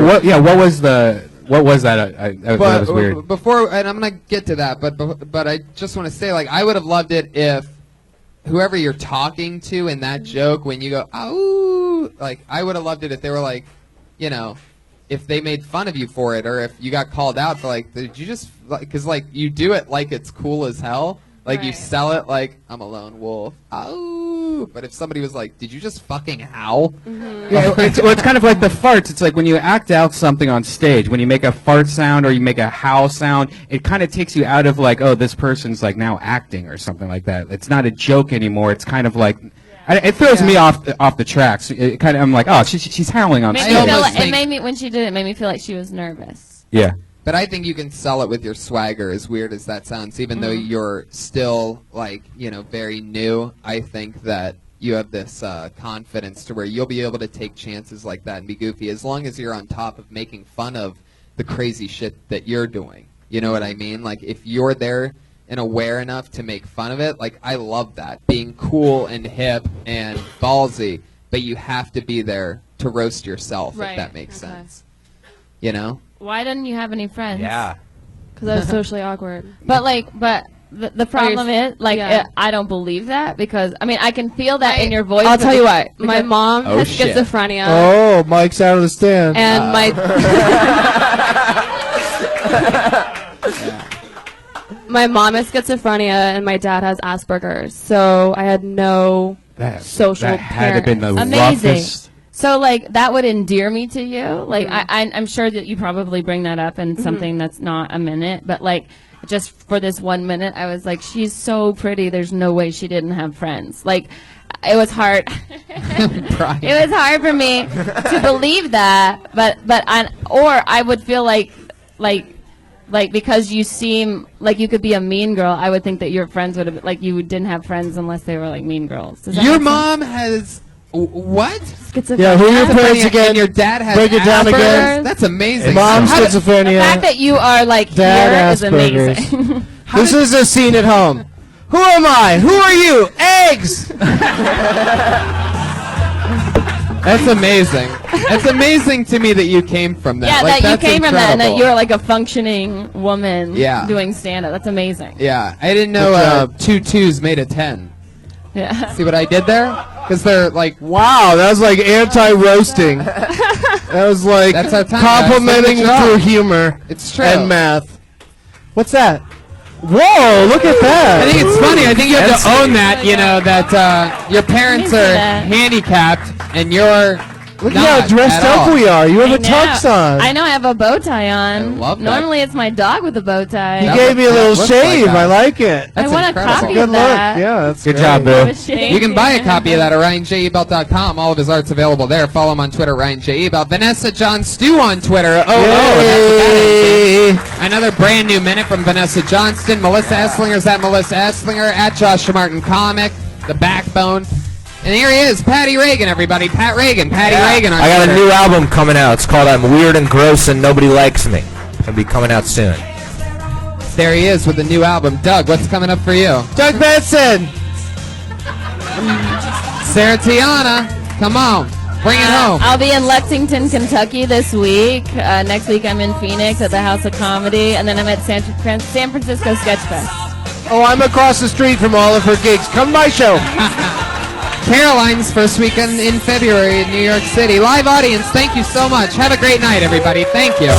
was that? That was weird. Before, and I'm gonna get to that, but I just want to say, like, I would have loved it if whoever you're talking to in that joke, when you go, "Ow," like, I would have loved it if they were like, if they made fun of you for it, or if you got called out for like, did you just because like you do it like it's cool as hell, like you sell it like I'm a lone wolf. Ow. But if somebody was like, did you just fucking howl? Yeah, it's kind of like the farts. It's like when you act out something on stage, when you make a fart sound or you make a howl sound, it kind of takes you out of like, oh, this person's like now acting or something like that. It's not a joke anymore. It's kind of like, it throws me off the tracks. It kind of, I'm like, oh, she's howling on stage. It made me, when she did it, made me feel like she was nervous. Yeah. But I think you can sell it with your swagger, as weird as that sounds. Even though you're still, like, very new, I think that you have this confidence to where you'll be able to take chances like that and be goofy, as long as you're on top of making fun of the crazy shit that you're doing. You know what I mean? Like, if you're there and aware enough to make fun of it, like, I love that. Being cool and hip and ballsy, but you have to be there to roast yourself, if that makes sense. Why didn't you have any friends? Yeah. Because I was socially awkward. But the problem is, like, I don't believe that, because, I mean, I can feel that in your voice. I'll tell you what. My mom has schizophrenia. Oh, Mike's out of the stand. And my mom has schizophrenia, and my dad has Asperger's. So I had no social That had to have been the Amazing. roughest. So, like, that would endear me to you. Like, I'm sure that you probably bring that up in something that's not a minute. But, like, just for this 1 minute, I was like, she's so pretty. There's no way she didn't have friends. Like, it was hard. It was hard for me to believe that. Or I would feel like because you seem like you could be a mean girl, I would think that your friends would have, like, you didn't have friends unless they were, like, mean girls. Does that Your make mom has... What? Schizophrenia. Yeah, who are your parents again? And your dad has Break it down again. That's amazing. Mom The schizophrenia. fact that you are, like, Dad here Asperger's. is amazing. This is a scene at home. Who am I? Who are you? Eggs! That's amazing. It's amazing to me that you came from that. Yeah, like, that you that's came from that, and that incredible. you're like a functioning woman doing stand-up. That's amazing. Yeah, I didn't know 2 2s made a 10. Yeah. See what I did there? Because they're like... Wow, that was like anti-roasting. That was like That's our time, complimenting guys. through humor. It's true. And math. What's that? Whoa, look at that. I think it's funny. I think you have to own that, that your parents see are that. handicapped and you're Look not at how dressed at up all. we are. You have I a tux know. on. I know, I have a bow tie on. I love that. Normally it's my dog with a bow tie. You That gave me a little looks shave. like I that. like it. I want incredible. a That's a copy good of look. that. Yeah, that's Good great. job, Bill. You can buy a copy of that at RyanJEbelt.com. All of his art's available there. Follow him on Twitter, Ryan J. Ebelt. Vanessa John Stew on Twitter. Another brand new minute from Vanessa Johnston. Melissa Esslinger's at Melissa Esslinger. At Joshua Martin Comic. The Backbone. And here he is, Patty Reagan, everybody. Patty Reagan on I got Twitter. a new album coming out. It's called I'm Weird and Gross and Nobody Likes Me. It'll be coming out soon. There he is with the new album. Doug, what's coming up for you? Doug Benson. Sarah Tiana, come on. Bring it home. I'll be in Lexington, Kentucky this week. Next week I'm in Phoenix at the House of Comedy, and then I'm at San Francisco Sketch Fest. Oh, I'm across the street from all of her gigs. Come to my show. Caroline's first weekend in February in New York City. Live audience, thank you so much. Have a great night, everybody. Thank you.